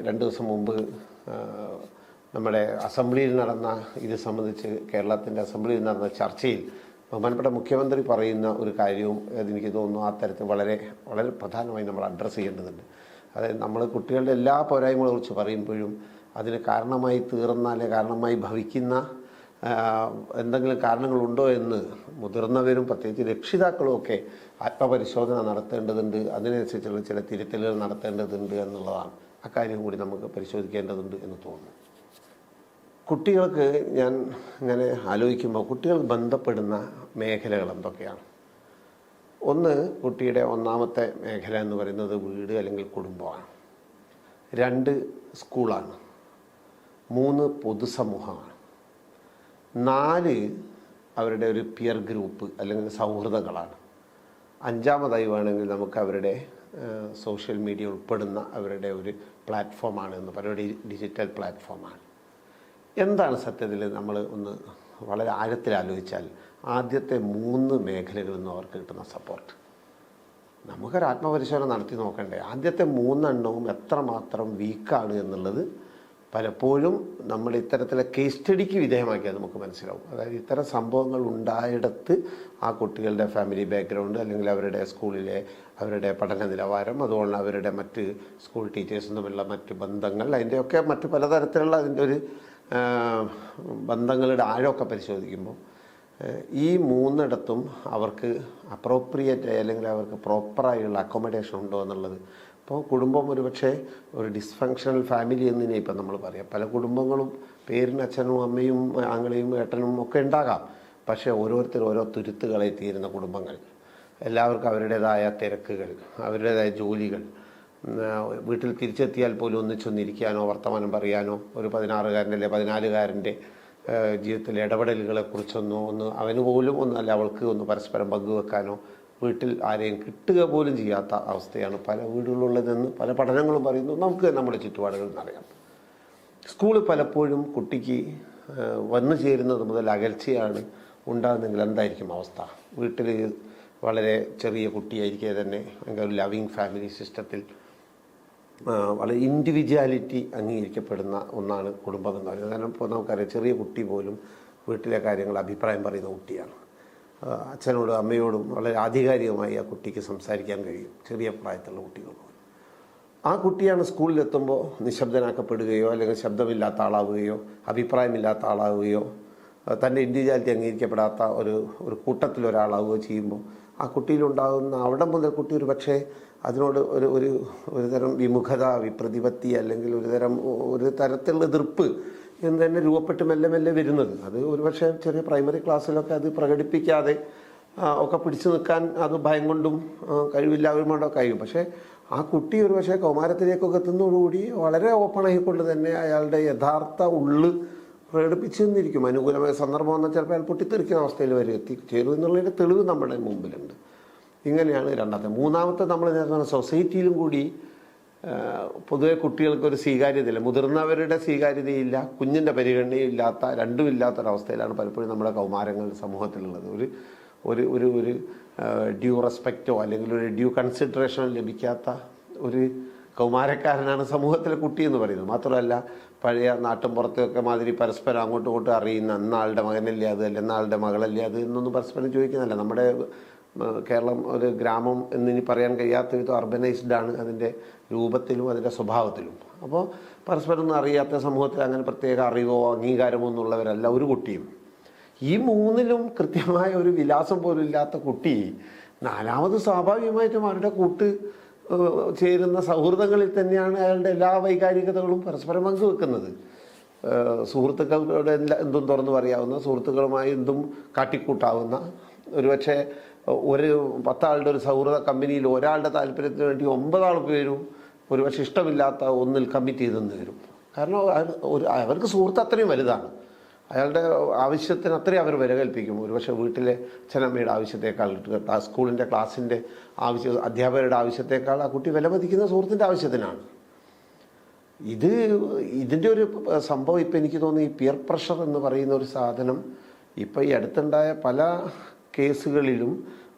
2 ദിവസം മുമ്പ് നമ്മുടെ അസംബ്ലിയിൽ നടന്ന ഇത് സംബന്ധിച്ച് കേരളത്തിൻ്റെ അസംബ്ലിയിൽ നടന്ന ചർച്ചയിൽ ബഹുമാനപ്പെട്ട മുഖ്യമന്ത്രി പറയുന്ന ഒരു കാര്യവും അതെനിക്ക് തോന്നുന്നു ആ തരത്തിൽ വളരെ വളരെ പ്രധാനമായി നമ്മൾ അഡ്രസ്സ് ചെയ്യേണ്ടതുണ്ട്. അതായത് നമ്മൾ കുട്ടികളുടെ എല്ലാ പോരായ്മകളെ കുറിച്ച് പറയുമ്പോഴും അതിന് കാരണമായി തീർന്ന അല്ലെങ്കിൽ കാരണമായി ഭവിക്കുന്ന എന്തെങ്കിലും കാരണങ്ങളുണ്ടോ എന്ന് മുതിർന്നവരും പ്രത്യേകിച്ച് രക്ഷിതാക്കളും ഒക്കെ ആത്മപരിശോധന നടത്തേണ്ടതുണ്ട്. അതിനനുസരിച്ചുള്ള ചില തിരുത്തലുകൾ നടത്തേണ്ടതുണ്ട് എന്നുള്ളതാണ്. അക്കാര്യം കൂടി നമുക്ക് പരിശോധിക്കേണ്ടതുണ്ട് എന്ന് തോന്നുന്നു. കുട്ടികൾക്ക് ഞാൻ ഇങ്ങനെ ആലോചിക്കുമ്പോൾ കുട്ടികൾ ബന്ധപ്പെടുന്ന മേഖലകൾ എന്തൊക്കെയാണ്? ഒന്ന്, കുട്ടിയുടെ ഒന്നാമത്തെ മേഖല എന്ന് പറയുന്നത് വീട് അല്ലെങ്കിൽ കുടുംബമാണ്. 2 സ്കൂളാണ്. 3 പൊതുസമൂഹമാണ്. 4 അവരുടെ ഒരു പിയർ ഗ്രൂപ്പ് അല്ലെങ്കിൽ സൗഹൃദങ്ങളാണ്. 5-മതായി വേണമെങ്കിൽ നമുക്ക് അവരുടെ സോഷ്യൽ മീഡിയ ഉൾപ്പെടുന്ന അവരുടെ ഒരു പ്ലാറ്റ്ഫോമാണ് എന്ന് പറയുന്നത് ഡിജിറ്റൽ പ്ലാറ്റ്ഫോമാണ്. എന്താണ് സത്യത്തിൽ നമ്മൾ ഒന്ന് വളരെ ആഴത്തിൽ ആലോചിച്ചാൽ ആദ്യത്തെ 3 മേഖലകളിൽ നിന്ന് അവർക്ക് കിട്ടുന്ന സപ്പോർട്ട് നമുക്കൊരു ആത്മപരിശോധന നടത്തി നോക്കണ്ടേ? ആദ്യത്തെ 3 എണ്ണവും എത്രമാത്രം വീക്കാണ് എന്നുള്ളത് പലപ്പോഴും നമ്മൾ ഇത്തരത്തിലെ കേസ് സ്റ്റഡിക്ക് വിധേയമാക്കിയാൽ നമുക്ക് മനസ്സിലാവും. അതായത് ഇത്തരം സംഭവങ്ങൾ ഉണ്ടായിടത്ത് ആ കുട്ടികളുടെ ഫാമിലി ബാക്ക്ഗ്രൗണ്ട് അല്ലെങ്കിൽ അവരുടെ സ്കൂളിലെ അവരുടെ പഠന നിലവാരം, അതുകൊണ്ട് അവരുടെ മറ്റ് സ്കൂൾ ടീച്ചേഴ്സും തമ്മിലുള്ള മറ്റ് ബന്ധങ്ങൾ, അതിൻ്റെയൊക്കെ മറ്റ് പലതരത്തിലുള്ള അതിൻ്റെ ഒരു ബന്ധങ്ങളുടെ ആഴമൊക്കെ പരിശോധിക്കുമ്പോൾ ഈ 3ഇടത്തും അവർക്ക് അപ്രോപ്രിയേറ്റ് അല്ലെങ്കിൽ അവർക്ക് പ്രോപ്പറായുള്ള അക്കോമഡേഷൻ ഉണ്ടോ എന്നുള്ളത്. ഇപ്പോൾ കുടുംബം ഒരുപക്ഷെ ഒരു ഡിസ്ഫങ്ഷണൽ ഫാമിലി എന്ന് തന്നെ ഇപ്പം നമ്മൾ പറയാം. പല കുടുംബങ്ങളും പേരിന് അച്ഛനും അമ്മയും ആങ്ങളെയും ഏട്ടനും ഒക്കെ ഉണ്ടാകാം. പക്ഷേ ഓരോരുത്തരും ഓരോ തുരുത്തുകളായി തീരുന്ന കുടുംബങ്ങൾ. എല്ലാവർക്കും അവരുടേതായ തിരക്കുകൾ, അവരുടേതായ ജോലികൾ, വീട്ടിൽ തിരിച്ചെത്തിയാൽ പോലും ഒന്നിച്ചൊന്നിരിക്കാനോ വർത്തമാനം പറയാനോ ഒരു 16-കാരൻ്റെ അല്ലെങ്കിൽ 14-കാരൻ്റെ ജീവിതത്തിലെ ഇടപെടലുകളെക്കുറിച്ചൊന്നോ അവന് പോലും അല്ല അവൾക്ക് പരസ്പരം പങ്കുവെക്കാനോ വീട്ടിൽ ആരെയും കിട്ടുക പോലും ചെയ്യാത്ത അവസ്ഥയാണ് പല വീടുകളുള്ളതെന്ന് പല പഠനങ്ങളും പറയുന്നു. നമുക്ക് നമ്മുടെ ചുറ്റുപാടുകളിൽ നിന്നറിയാം. സ്കൂള് പലപ്പോഴും കുട്ടിക്ക് വന്നു ചേരുന്നത് മുതൽ അകൽച്ചയാണ് ഉണ്ടാകുന്നെങ്കിൽ എന്തായിരിക്കും അവസ്ഥ? വീട്ടിൽ വളരെ ചെറിയ കുട്ടിയായിരിക്കെ തന്നെ ഭയങ്കര ഒരു ലവിങ് ഫാമിലി സിസ്റ്റത്തിൽ വളരെ ഇൻഡിവിജ്വാലിറ്റി അംഗീകരിക്കപ്പെടുന്ന ഒന്നാണ് കുടുംബം എന്ന് പറയുന്നത്. കാരണം ഇപ്പോൾ നമുക്കറിയാം, ചെറിയ കുട്ടി പോലും വീട്ടിലെ കാര്യങ്ങൾ അഭിപ്രായം പറയുന്ന കുട്ടിയാണ്. അച്ഛനോടും അമ്മയോടും വളരെ ആധികാരികമായി ആ കുട്ടിക്ക് സംസാരിക്കാൻ കഴിയും, ചെറിയ പ്രായത്തിലുള്ള കുട്ടികളോട്. ആ കുട്ടിയാണ് സ്കൂളിലെത്തുമ്പോൾ നിശബ്ദനാക്കപ്പെടുകയോ അല്ലെങ്കിൽ ശബ്ദമില്ലാത്ത ആളാവുകയോ അഭിപ്രായമില്ലാത്ത ആളാവുകയോ തൻ്റെ ഇൻഡിവിജ്വാലിറ്റി അംഗീകരിക്കപ്പെടാത്ത ഒരു കൂട്ടത്തിലൊരാളാവുകയോ ചെയ്യുമ്പോൾ ആ കുട്ടിയിലുണ്ടാകുന്ന അവിടെ മുതൽ കുട്ടി ഒരു പക്ഷേ അതിനോട് ഒരു തരം വിമുഖത, വിപ്രതിപത്തി അല്ലെങ്കിൽ ഒരു തരത്തിലുള്ള എതിർപ്പ് എന്ന് തന്നെ രൂപപ്പെട്ട് മെല്ലെ മെല്ലെ വരുന്നത്. അത് ഒരുപക്ഷെ ചെറിയ പ്രൈമറി ക്ലാസ്സിലൊക്കെ അത് പ്രകടിപ്പിക്കാതെ ഒക്കെ പിടിച്ചു നിൽക്കാൻ അത് ഭയം കൊണ്ടും കഴിവില്ലായ്മ കൊണ്ടൊക്കെ കഴിയും. പക്ഷേ ആ കുട്ടി ഒരുപക്ഷെ കൗമാരത്തിലേക്കൊക്കെ എത്തുന്നതോടുകൂടി വളരെ ഓപ്പണായിക്കൊണ്ട് തന്നെ അയാളുടെ യഥാർത്ഥ ഉള്ള് പ്രകടിപ്പിച്ചു നിന്നിരിക്കും. അനുകൂലമായ സന്ദർഭം വന്നാൽ ചിലപ്പോൾ അയാൾ പൊട്ടിത്തെറിക്കുന്ന അവസ്ഥയിൽ വരെ എത്തിച്ചേരും എന്നുള്ളതിൻ്റെ തെളിവ് നമ്മുടെ മുമ്പിലുണ്ട്. ഇങ്ങനെയാണ് രണ്ടാമത്തെ. മൂന്നാമത്തെ നമ്മൾ നേരത്തെ സൊസൈറ്റിയിലും കൂടി പൊതുവെ കുട്ടികൾക്കൊരു സ്വീകാര്യതയില്ല, മുതിർന്നവരുടെ സ്വീകാര്യതയില്ല, കുഞ്ഞിൻ്റെ പരിഗണനയും ഇല്ലാത്ത, രണ്ടുമില്ലാത്തൊരവസ്ഥയിലാണ് പലപ്പോഴും നമ്മുടെ കൗമാരങ്ങൾ സമൂഹത്തിലുള്ളത്. ഒരു ഡ്യൂ റെസ്പെക്റ്റോ അല്ലെങ്കിൽ ഒരു ഡ്യൂ കൺസിഡറേഷനോ ലഭിക്കാത്ത ഒരു കൗമാരക്കാരനാണ് സമൂഹത്തിലെ കുട്ടി എന്ന് പറയുന്നത്. മാത്രമല്ല പഴയ നാട്ടും പുറത്തൊക്കെ മാതിരി പരസ്പരം അങ്ങോട്ടും ഇങ്ങോട്ടും അറിയുന്ന എന്നാളുടെ മകനല്ലേ അത്, അല്ല എന്നാളുടെ മകളല്ലേ അത് എന്നൊന്നും പരസ്പരം ചോദിക്കുന്നില്ല. നമ്മുടെ കേരളം ഒരു ഗ്രാമം എന്നിനി പറയാൻ കഴിയാത്ത വിധം അർബനൈസ്ഡ് ആണ് അതിൻ്റെ രൂപത്തിലും അതിൻ്റെ സ്വഭാവത്തിലും. അപ്പോൾ പരസ്പരം ഒന്നും അറിയാത്ത സമൂഹത്തിൽ അങ്ങനെ പ്രത്യേക അറിവോ അംഗീകാരമോ ഒന്നുള്ളവരല്ല ഒരു കുട്ടിയും. ഈ മൂന്നിലും കൃത്യമായ ഒരു വിലാസം പോലും ഇല്ലാത്ത കുട്ടി നാലാമത് സ്വാഭാവികമായിട്ടും അവരുടെ കൂട്ട് ചേരുന്ന സൗഹൃദങ്ങളിൽ തന്നെയാണ് അയാളുടെ എല്ലാ വൈകാരികതകളും പരസ്പരം പങ്കുവെക്കുന്നത്. സുഹൃത്തുക്കളോട് എന്തും തുറന്നു പറയാവുന്ന, സുഹൃത്തുക്കളുമായി എന്തും കാട്ടിക്കൂട്ടാവുന്ന, ഒരുപക്ഷെ ഒരു 10 ആളുടെ ഒരു സൗഹൃദ കമ്പനിയിൽ ഒരാളുടെ താല്പര്യത്തിന് വേണ്ടി 9 ആൾ പേരും ഒരുപക്ഷെ ഇഷ്ടമില്ലാത്ത ഒന്നിൽ കമ്മിറ്റ് ചെയ്തെന്ന് വരും. കാരണം അവർക്ക് സുഹൃത്ത് അത്രയും വലുതാണ്. അയാളുടെ ആവശ്യത്തിന് അത്രയും അവർ വില കൽപ്പിക്കും. ഒരുപക്ഷെ വീട്ടിലെ അച്ഛനമ്മയുടെ ആവശ്യത്തേക്കാൾ, സ്കൂളിൻ്റെ ക്ലാസ്സിൻ്റെ അധ്യാപകരുടെ ആവശ്യത്തേക്കാൾ ആ കുട്ടി വിലമതിക്കുന്ന സുഹൃത്തിൻ്റെ ആവശ്യത്തിനാണ്. ഇതിൻ്റെ ഒരു സംഭവം ഇപ്പം എനിക്ക് തോന്നുന്നു, ഈ പിയർ പ്രഷർ എന്ന് പറയുന്ന ഒരു സാധനം ഇപ്പം ഈ അടുത്തുണ്ടായ പല കേസുകളിലും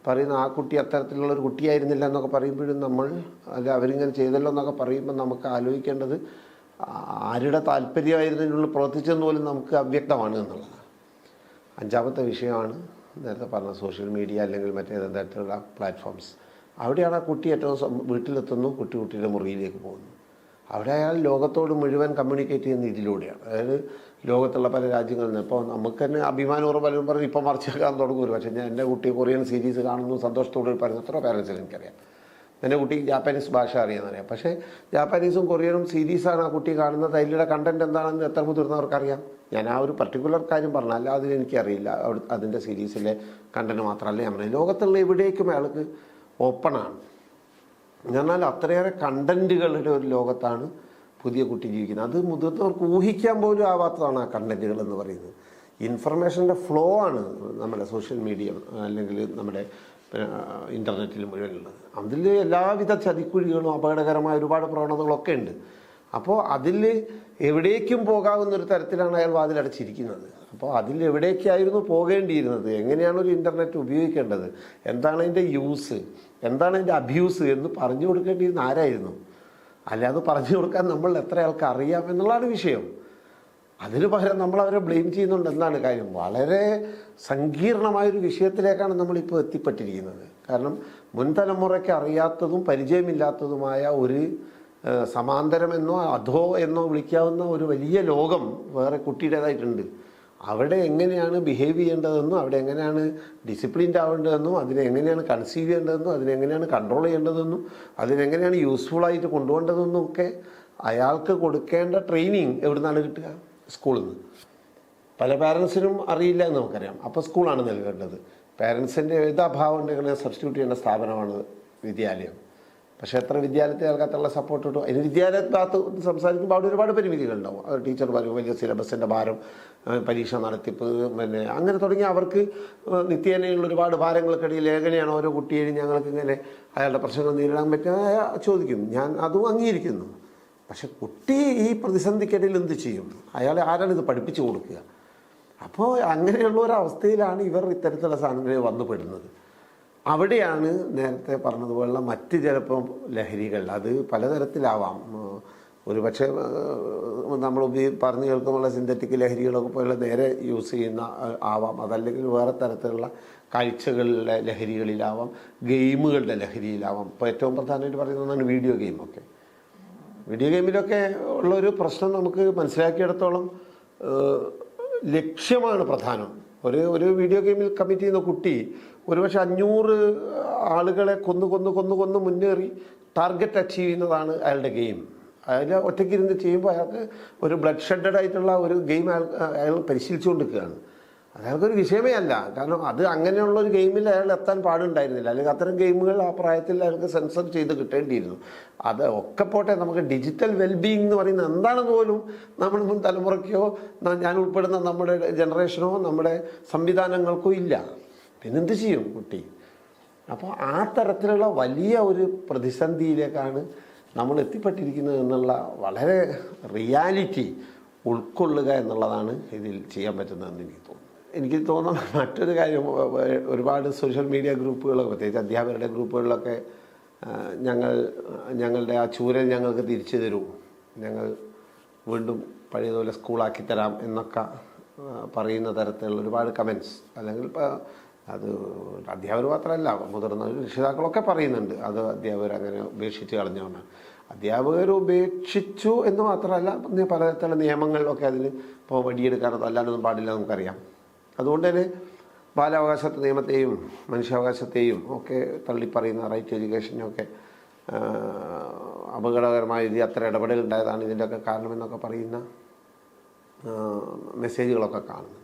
പറയുന്ന ആ കുട്ടി അത്തരത്തിലുള്ള ഒരു കുട്ടിയായിരുന്നില്ല എന്നൊക്കെ പറയുമ്പോഴും അവരിങ്ങനെ ചെയ്തല്ലോ എന്നൊക്കെ പറയുമ്പോൾ നമുക്ക് ആലോചിക്കേണ്ടത് ആരുടെ താല്പര്യമായിരുന്നതിനുള്ള പ്രവർത്തിച്ചെന്ന് പോലും നമുക്ക് അവ്യക്തമാണ് എന്നുള്ളതാണ്. 5ാമത്തെ വിഷയമാണ് നേരത്തെ പറഞ്ഞ സോഷ്യൽ മീഡിയ അല്ലെങ്കിൽ മറ്റേതെന്താ തരത്തിലുള്ള പ്ലാറ്റ്ഫോംസ്. അവിടെയാണ് ആ കുട്ടി ഏറ്റവും വീട്ടിലെത്തുന്നു, കുട്ടിയുടെ മുറിയിലേക്ക് പോകുന്നു. അവിടെ അയാൾ ലോകത്തോട് മുഴുവൻ കമ്മ്യൂണിക്കേറ്റ് ചെയ്യുന്ന ഇതിലൂടെയാണ്. അതായത് ലോകത്തുള്ള പല രാജ്യങ്ങളിൽ നിന്ന് ഇപ്പോൾ നമുക്ക് തന്നെ അഭിമാനപൂർവ്വം പലരും പറഞ്ഞ് ഇപ്പം മറിച്ചേക്കാൻ തുടങ്ങും. പക്ഷേ ഞാൻ എൻ്റെ കുട്ടി കൊറിയൻ സീരീസ് കാണുന്നു സന്തോഷത്തോട് പറയുന്ന എത്ര പാരൻസിന് എനിക്കറിയാം. എൻ്റെ കുട്ടി ജാപ്പാനീസ് ഭാഷ അറിയാമെന്നറിയാം. പക്ഷേ ജാപ്പാനീസും കൊറിയനും സീരീസാണ് ആ കുട്ടി കാണുന്നത്. അതിലുള്ള കണ്ടൻറ്റ് എന്താണെന്ന് എത്ര മുതിർന്നവർക്കറിയാം. ഞാൻ ആ ഒരു പർട്ടിക്കുലർ കാര്യം പറഞ്ഞല്ല, അതിലെനിക്കറിയില്ല. അതിൻ്റെ സീരീസിലെ കണ്ടൻറ്റ് മാത്രമല്ല ഞാൻ പറഞ്ഞത്. ലോകത്തുള്ള എവിടേക്കും അയാൾക്ക് ഓപ്പണാണ്. എന്നാൽ അത്രയേറെ കണ്ടൻറ്റുകളുടെ ഒരു ലോകത്താണ് പുതിയ കുട്ടി ജീവിക്കുന്നത്. അത് മുതിർന്നവർക്ക് ഊഹിക്കാൻ പോലും ആവാത്തതാണ് ആ കണ്ടൻറ്റുകൾ എന്ന് പറയുന്നത്. ഇൻഫർമേഷൻ്റെ ഫ്ലോ ആണ് നമ്മുടെ സോഷ്യൽ മീഡിയ അല്ലെങ്കിൽ നമ്മുടെ ഇൻ്റർനെറ്റിൽ മുഴുവനുള്ളത്. അതിൽ എല്ലാവിധ ചതിക്കുഴികളും അപകടകരമായ ഒരുപാട് പ്രവണതകളൊക്കെ ഉണ്ട്. അപ്പോൾ അതിൽ എവിടേക്കും പോകാവുന്നൊരു തരത്തിലാണ് അയാൾ വാതിലടച്ചിരിക്കുന്നത്. അപ്പോൾ അതിൽ എവിടേക്കായിരുന്നു പോകേണ്ടിയിരുന്നത്, എങ്ങനെയാണ് ഒരു ഇൻ്റർനെറ്റ് ഉപയോഗിക്കേണ്ടത്, എന്താണ് അതിൻ്റെ യൂസ്, എന്താണ് അതിൻ്റെ അബ്യൂസ് എന്ന് പറഞ്ഞു കൊടുക്കേണ്ടിയിരുന്ന ആരായിരുന്നു? അല്ലാതെ പറഞ്ഞു കൊടുക്കാൻ നമ്മൾ എത്ര ആൾക്ക് അറിയാം എന്നുള്ളതാണ് വിഷയം. അതിന് പകരം നമ്മളവരെ ബ്ലെയിം ചെയ്യുന്നുണ്ട്. എന്താണ് കാര്യം? വളരെ സങ്കീർണമായൊരു വിഷയത്തിലേക്കാണ് നമ്മളിപ്പോൾ എത്തിപ്പെട്ടിരിക്കുന്നത്. കാരണം മുൻ തലമുറയ്ക്ക് അറിയാത്തതും പരിചയമില്ലാത്തതുമായ ഒരു സമാന്തരമെന്നോ അധോ എന്നോ വിളിക്കാവുന്ന ഒരു വലിയ ലോകം വേറെ കുട്ടിയുടേതായിട്ടുണ്ട്. അവിടെ എങ്ങനെയാണ് ബിഹേവ് ചെയ്യേണ്ടതെന്നും അവിടെ എങ്ങനെയാണ് ഡിസിപ്ലിൻഡ് ആവേണ്ടതെന്നും അതിനെങ്ങനെയാണ് കൺസീവ് ചെയ്യേണ്ടതെന്നും അതിനെങ്ങനെയാണ് കൺട്രോൾ ചെയ്യേണ്ടതെന്നും അതിനെങ്ങനെയാണ് യൂസ്ഫുള്ളായിട്ട് കൊണ്ടുപോകേണ്ടതെന്നും ഒക്കെ അയാൾക്ക് കൊടുക്കേണ്ട ട്രെയിനിങ് എവിടെ നിന്നാണ് കിട്ടുക? സ്കൂളിൽ നിന്ന്. പല പാരൻസിനും അറിയില്ല എന്ന് നമുക്കറിയാം. അപ്പോൾ സ്കൂളാണ് നൽകേണ്ടത്. പാരൻസിൻ്റെ ഏത് അഭാവം ഉണ്ടെങ്കിൽ സബ്സ്റ്റിറ്റ്യൂട്ട് ചെയ്യേണ്ട സ്ഥാപനമാണ് വിദ്യാലയം. പക്ഷേ എത്ര വിദ്യാലയത്തെ ആൾക്കത്തുള്ള സപ്പോർട്ട് കിട്ടും? അതിന് വിദ്യാലയത്തിനകത്ത് സംസാരിക്കുമ്പോൾ അവിടെ ഒരുപാട് പരിമിതികളുണ്ടാവും. ടീച്ചർ പറയും വലിയ സിലബസിൻ്റെ ഭാരം, പരീക്ഷ നടത്തിപ്പ്, പിന്നെ അങ്ങനെ തുടങ്ങി അവർക്ക് നിത്യേനയുള്ള ഒരുപാട് ഭാരങ്ങൾക്കിടയിൽ എങ്ങനെയാണ് ഓരോ കുട്ടിയെയും ഞങ്ങൾക്ക് ഇങ്ങനെ അയാളുടെ പ്രശ്നങ്ങൾ നേരിടാൻ പറ്റുക ചോദിക്കും. ഞാൻ അതും അംഗീകരിക്കുന്നു. പക്ഷെ കുട്ടി ഈ പ്രതിസന്ധിക്കിടയിൽ എന്ത് ചെയ്യും? അയാളെ ആരാണ് ഇത് പഠിപ്പിച്ചു കൊടുക്കുക? അപ്പോൾ അങ്ങനെയുള്ള ഒരവസ്ഥയിലാണ് ഇവർ ഇത്തരത്തിലുള്ള സാധനങ്ങളിൽ വന്നു പെടുന്നത്. അവിടെയാണ് നേരത്തെ പറഞ്ഞതുപോലുള്ള മറ്റ് ചിലപ്പം ലഹരികൾ, അത് പലതരത്തിലാവാം. ഒരു പക്ഷേ നമ്മൾ പറഞ്ഞു കേൾക്കുമ്പോൾ സിന്തറ്റിക് ലഹരികളൊക്കെ പോലെ നേരെ യൂസ് ചെയ്യുന്ന ആവാം. അതല്ലെങ്കിൽ വേറെ തരത്തിലുള്ള കാഴ്ചകളിലെ ലഹരികളിലാവാം, ഗെയിമുകളുടെ ലഹരിയിലാവാം. ഇപ്പോൾ ഏറ്റവും പ്രധാനമായിട്ട് പറയുന്നതാണ് വീഡിയോ ഗെയിമൊക്കെ. വീഡിയോ ഗെയിമിലൊക്കെ ഉള്ളൊരു പ്രശ്നം നമുക്ക് മനസ്സിലാക്കിയിടത്തോളം ലക്ഷ്യമാണ് പ്രധാനം. ഒരു വീഡിയോ ഗെയിമിൽ കമ്മിറ്റ് ചെയ്യുന്ന കുട്ടി ഒരുപക്ഷെ 500 ആളുകളെ കൊന്നു മുന്നേറി ടാർഗറ്റ് അച്ചീവ് ചെയ്യുന്നതാണ് അയാളുടെ ഗെയിം. അതിൽ ഒറ്റയ്ക്കിരുന്ന് ചെയ്യുമ്പോൾ അയാൾക്ക് ഒരു ബ്ലഡ് ഷെഡഡ് ആയിട്ടുള്ള ഒരു ഗെയിം അയാൾ പരിശീലിച്ചുകൊണ്ടിരിക്കുകയാണ്. അയാൾക്കൊരു വിഷയമേ അല്ല. കാരണം അത് അങ്ങനെയുള്ളൊരു ഗെയിമിൽ അയാൾ എത്താൻ പാടുണ്ടായിരുന്നില്ല. അല്ലെങ്കിൽ അത്തരം ഗെയിമുകൾ ആ പ്രായത്തിൽ അയാൾക്ക് സെൻസർ ചെയ്ത് കിട്ടേണ്ടിയിരുന്നു. അത് ഒക്കെ പോട്ടെ, നമുക്ക് ഡിജിറ്റൽ വെൽബീയിങ് എന്ന് പറയുന്നത് എന്താണെന്ന് പോലും നമ്മൾ മുൻ തലമുറയ്ക്കോ ഞാൻ ഉൾപ്പെടുന്ന നമ്മുടെ ജനറേഷനോ നമ്മുടെ സംവിധാനങ്ങൾക്കോ ഇല്ല. പിന്നെന്ത് ചെയ്യും കുട്ടി? അപ്പോൾ ആ തരത്തിലുള്ള വലിയ ഒരു പ്രതിസന്ധിയിലേക്കാണ് നമ്മൾ എത്തിപ്പെട്ടിരിക്കുന്നത് എന്നുള്ള വളരെ റിയാലിറ്റി ഉൾക്കൊള്ളുക എന്നുള്ളതാണ് ഇതിൽ ചെയ്യാൻ പറ്റുന്നതെന്ന് എനിക്ക് തോന്നുന്നു. മറ്റൊരു കാര്യം, ഒരുപാട് സോഷ്യൽ മീഡിയ ഗ്രൂപ്പുകളൊക്കെ, പ്രത്യേകിച്ച് അധ്യാപകരുടെ ഗ്രൂപ്പുകളിലൊക്കെ ഞങ്ങളുടെ ആ ചൂരൽ ഞങ്ങൾക്ക് തിരിച്ചു തരൂ, ഞങ്ങൾ വീണ്ടും പഴയതുപോലെ സ്കൂളാക്കി തരാം എന്നൊക്കെ പറയുന്ന തരത്തിലുള്ള ഒരുപാട് കമൻറ്റ്സ്, അല്ലെങ്കിൽ അത് അധ്യാപകർ മാത്രമല്ല മുതിർന്ന രക്ഷിതാക്കളൊക്കെ പറയുന്നുണ്ട്. അത് അധ്യാപകർ അങ്ങനെ ഉപേക്ഷിച്ച് കളഞ്ഞുകൊണ്ടാണ്. അധ്യാപകർ ഉപേക്ഷിച്ചു എന്ന് മാത്രമല്ല, പലതരത്തിലുള്ള നിയമങ്ങളിലൊക്കെ അതിന് ഇപ്പോൾ വടിയെടുക്കാനോ അല്ലാണ്ടൊന്നും പാടില്ല നമുക്കറിയാം. അതുകൊണ്ട് തന്നെ ബാലാവകാശ നിയമത്തെയും മനുഷ്യാവകാശത്തെയും ഒക്കെ തള്ളിപ്പറയുന്ന റൈറ്റ് എഡ്യൂക്കേഷനൊക്കെ അപകടകരമായ രീതിയിൽ അത്ര ഇടപെടൽ ഉണ്ടായതാണ് ഇതിൻ്റെയൊക്കെ കാരണമെന്നൊക്കെ പറയുന്ന മെസ്സേജുകളൊക്കെ കാണുന്നുണ്ട്.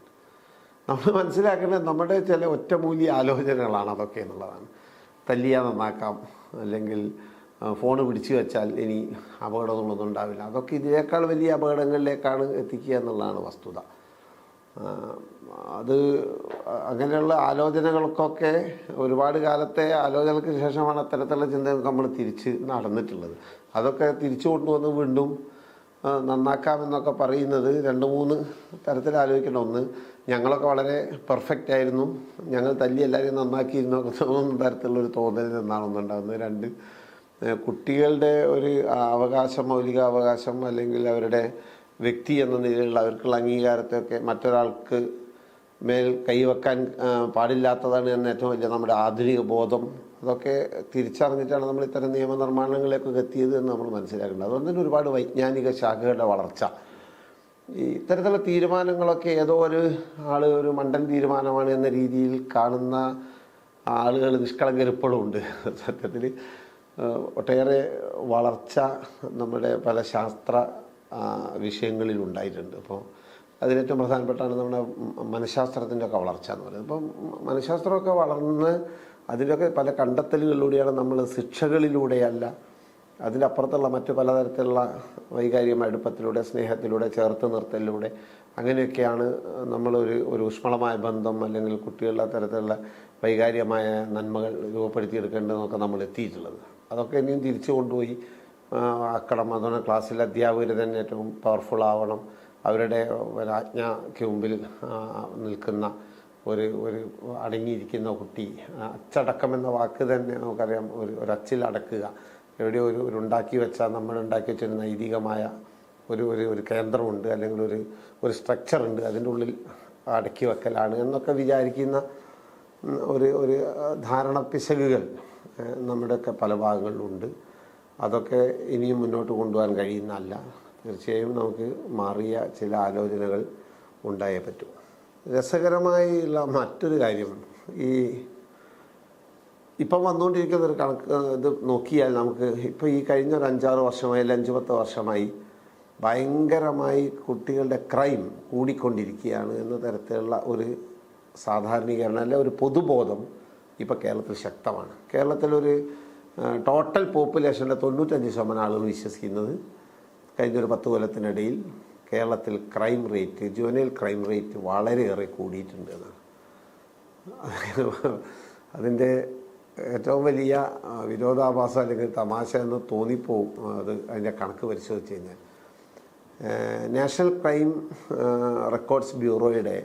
നമ്മൾ മനസ്സിലാക്കേണ്ടത് നമ്മുടെ ചില ഒറ്റമൂലി ആലോചനകളാണ് അതൊക്കെ എന്നുള്ളതാണ്. തല്ലിയാൽ നന്നാക്കാം, അല്ലെങ്കിൽ ഫോൺ പിടിച്ചു വെച്ചാൽ ഇനി അപകടങ്ങളൊന്നും ഉണ്ടാവില്ല, അതൊക്കെ ഇതിനേക്കാൾ വലിയ അപകടങ്ങളിലേക്കാണ് എത്തിക്കുക എന്നുള്ളതാണ് വസ്തുത. അത് അങ്ങനെയുള്ള ആലോചനകൾക്കൊക്കെ ഒരുപാട് കാലത്തെ ആലോചനകൾക്ക് ശേഷമാണ് അത്തരത്തിലുള്ള ചിന്തകൾ നമ്മൾ തിരിച്ച് നടന്നിട്ടുള്ളത്. അതൊക്കെ തിരിച്ചു കൊണ്ടുവന്ന് വീണ്ടും നന്നാക്കാമെന്നൊക്കെ പറയുന്നത് 2-3 തരത്തിൽ ആലോചിക്കണം. ഒന്ന്, ഞങ്ങളൊക്കെ വളരെ പെർഫെക്റ്റ് ആയിരുന്നു, ഞങ്ങൾ തല്ലി എല്ലാവരെയും നന്നാക്കിയിരുന്നു തോന്നുന്ന തരത്തിലുള്ളൊരു തോന്നലിൽ നിന്നാണ് ഒന്നുണ്ടാകുന്നത്. 2, കുട്ടികളുടെ ഒരു അവകാശം, മൗലികാവകാശം, അല്ലെങ്കിൽ അവരുടെ വ്യക്തി എന്ന നിലയിലുള്ള അവർക്കുള്ള അംഗീകാരത്തെയൊക്കെ മറ്റൊരാൾക്ക് മേൽ കൈവെക്കാൻ പാടില്ലാത്തതാണ് എന്ന ഏറ്റവും വലിയ നമ്മുടെ ആധുനിക ബോധം, അതൊക്കെ തിരിച്ചറിഞ്ഞിട്ടാണ് നമ്മൾ ഇത്തരം നിയമനിർമ്മാണങ്ങളിലേക്കൊക്കെ എത്തിയത് എന്ന് നമ്മൾ മനസ്സിലാക്കേണ്ടത്. അതുകൊണ്ട് തന്നെ ഒരുപാട് വൈജ്ഞാനിക ശാഖകളുടെ വളർച്ച, ഈ ഇത്തരത്തിലുള്ള തീരുമാനങ്ങളൊക്കെ ഏതോ ഒരു ആൾ ഒരു മണ്ടൻ തീരുമാനമാണ് എന്ന രീതിയിൽ കാണുന്ന ആളുകൾ നിഷ്കളങ്കരിപ്പോഴും ഉണ്ട്. സത്യത്തിൽ ഒട്ടേറെ വളർച്ച നമ്മുടെ പല ശാസ്ത്ര വിഷയങ്ങളിൽ ഉണ്ടായിട്ടുണ്ട്. അപ്പോൾ അതിലേറ്റവും പ്രധാനപ്പെട്ടാണ് നമ്മുടെ മനഃശാസ്ത്രത്തിൻ്റെ ഒക്കെ വളർച്ച എന്ന് പറയുന്നത്. ഇപ്പം മനഃശാസ്ത്രമൊക്കെ വളർന്ന് അതിലൊക്കെ പല കണ്ടെത്തലുകളിലൂടെയാണ്, നമ്മൾ ശിക്ഷകളിലൂടെയല്ല, അതിലപ്പുറത്തുള്ള മറ്റു പലതരത്തിലുള്ള വൈകാരികമായ അടുപ്പത്തിലൂടെ, സ്നേഹത്തിലൂടെ, ചേർത്ത് നിർത്തലിലൂടെ, അങ്ങനെയൊക്കെയാണ് നമ്മളൊരു ഊഷ്മളമായ ബന്ധം അല്ലെങ്കിൽ കുട്ടികളുടെ തരത്തിലുള്ള വൈകാരികമായ നന്മകൾ രൂപപ്പെടുത്തിയെടുക്കേണ്ടതെന്നൊക്കെ നമ്മൾ എത്തിയിട്ടുള്ളത്. അതൊക്കെ ഇനിയും തിരിച്ചു കൊണ്ടുപോയി ആക്കണം. അതുകൊണ്ട് ക്ലാസ്സിൽ അധ്യാപകർ തന്നെ ഏറ്റവും പവർഫുൾ ആവണം. അവരുടെ ഒരാജ്ഞയ്ക്ക് മുമ്പിൽ നിൽക്കുന്ന ഒരു അടങ്ങിയിരിക്കുന്ന കുട്ടി, അച്ചടക്കം എന്ന വാക്ക് തന്നെ നമുക്കറിയാം, ഒരു അച്ചിൽ അടക്കുക, എവിടെയോ ഒരു ഉണ്ടാക്കി വെച്ചാൽ നമ്മൾ ഉണ്ടാക്കി വെച്ചൊരു നൈതികമായ ഒരു കേന്ദ്രമുണ്ട്, അല്ലെങ്കിൽ ഒരു സ്ട്രക്ചറുണ്ട്, അതിൻ്റെ ഉള്ളിൽ അടക്കി വെക്കലാണ് എന്നൊക്കെ വിചാരിക്കുന്ന ഒരു ധാരണ പിശകുകൾ നമ്മുടെയൊക്കെ പല ഭാഗങ്ങളിലുണ്ട്. അതൊക്കെ ഇനിയും മുന്നോട്ട് കൊണ്ടുപോകാൻ കഴിയുന്നതല്ല. തീർച്ചയായും നമുക്ക് മാറിയ ചില ആലോചനകൾ ഉണ്ടായേ പറ്റൂ. രസകരമായുള്ള മറ്റൊരു കാര്യം, ഇപ്പം വന്നുകൊണ്ടിരിക്കുന്ന ഒരു കണക്ക് ഇത് നോക്കിയാൽ നമുക്ക് ഇപ്പോൾ ഈ കഴിഞ്ഞ ഒരു 5-6 വർഷമായി, 5-10 വർഷമായി ഭയങ്കരമായി കുട്ടികളുടെ ക്രൈം കൂടിക്കൊണ്ടിരിക്കുകയാണ് എന്ന തരത്തിലുള്ള ഒരു സാധാരണീകരണം, അല്ല ഒരു പൊതുബോധം ഇപ്പോൾ കേരളത്തിൽ ശക്തമാണ്. കേരളത്തിലൊരു ടോട്ടൽ പോപ്പുലേഷൻ്റെ 95% ആളുകൾ വിശ്വസിക്കുന്നത് കഴിഞ്ഞൊരു 10 കൊല്ലത്തിനിടയിൽ കേരളത്തിൽ crime rate, juvenile crime rate വളരെയേറെ കൂടിയിട്ടുണ്ട് എന്നാണ്. അതിൻ്റെ ഏറ്റവും വലിയ വിരോധാഭാസം അല്ലെങ്കിൽ തമാശ എന്ന് തോന്നിപ്പോവും അതിൻ്റെ കണക്ക് പരിശോധിച്ച് കഴിഞ്ഞാൽ. നാഷണൽ ക്രൈം റെക്കോർഡ്സ് ബ്യൂറോയുടെ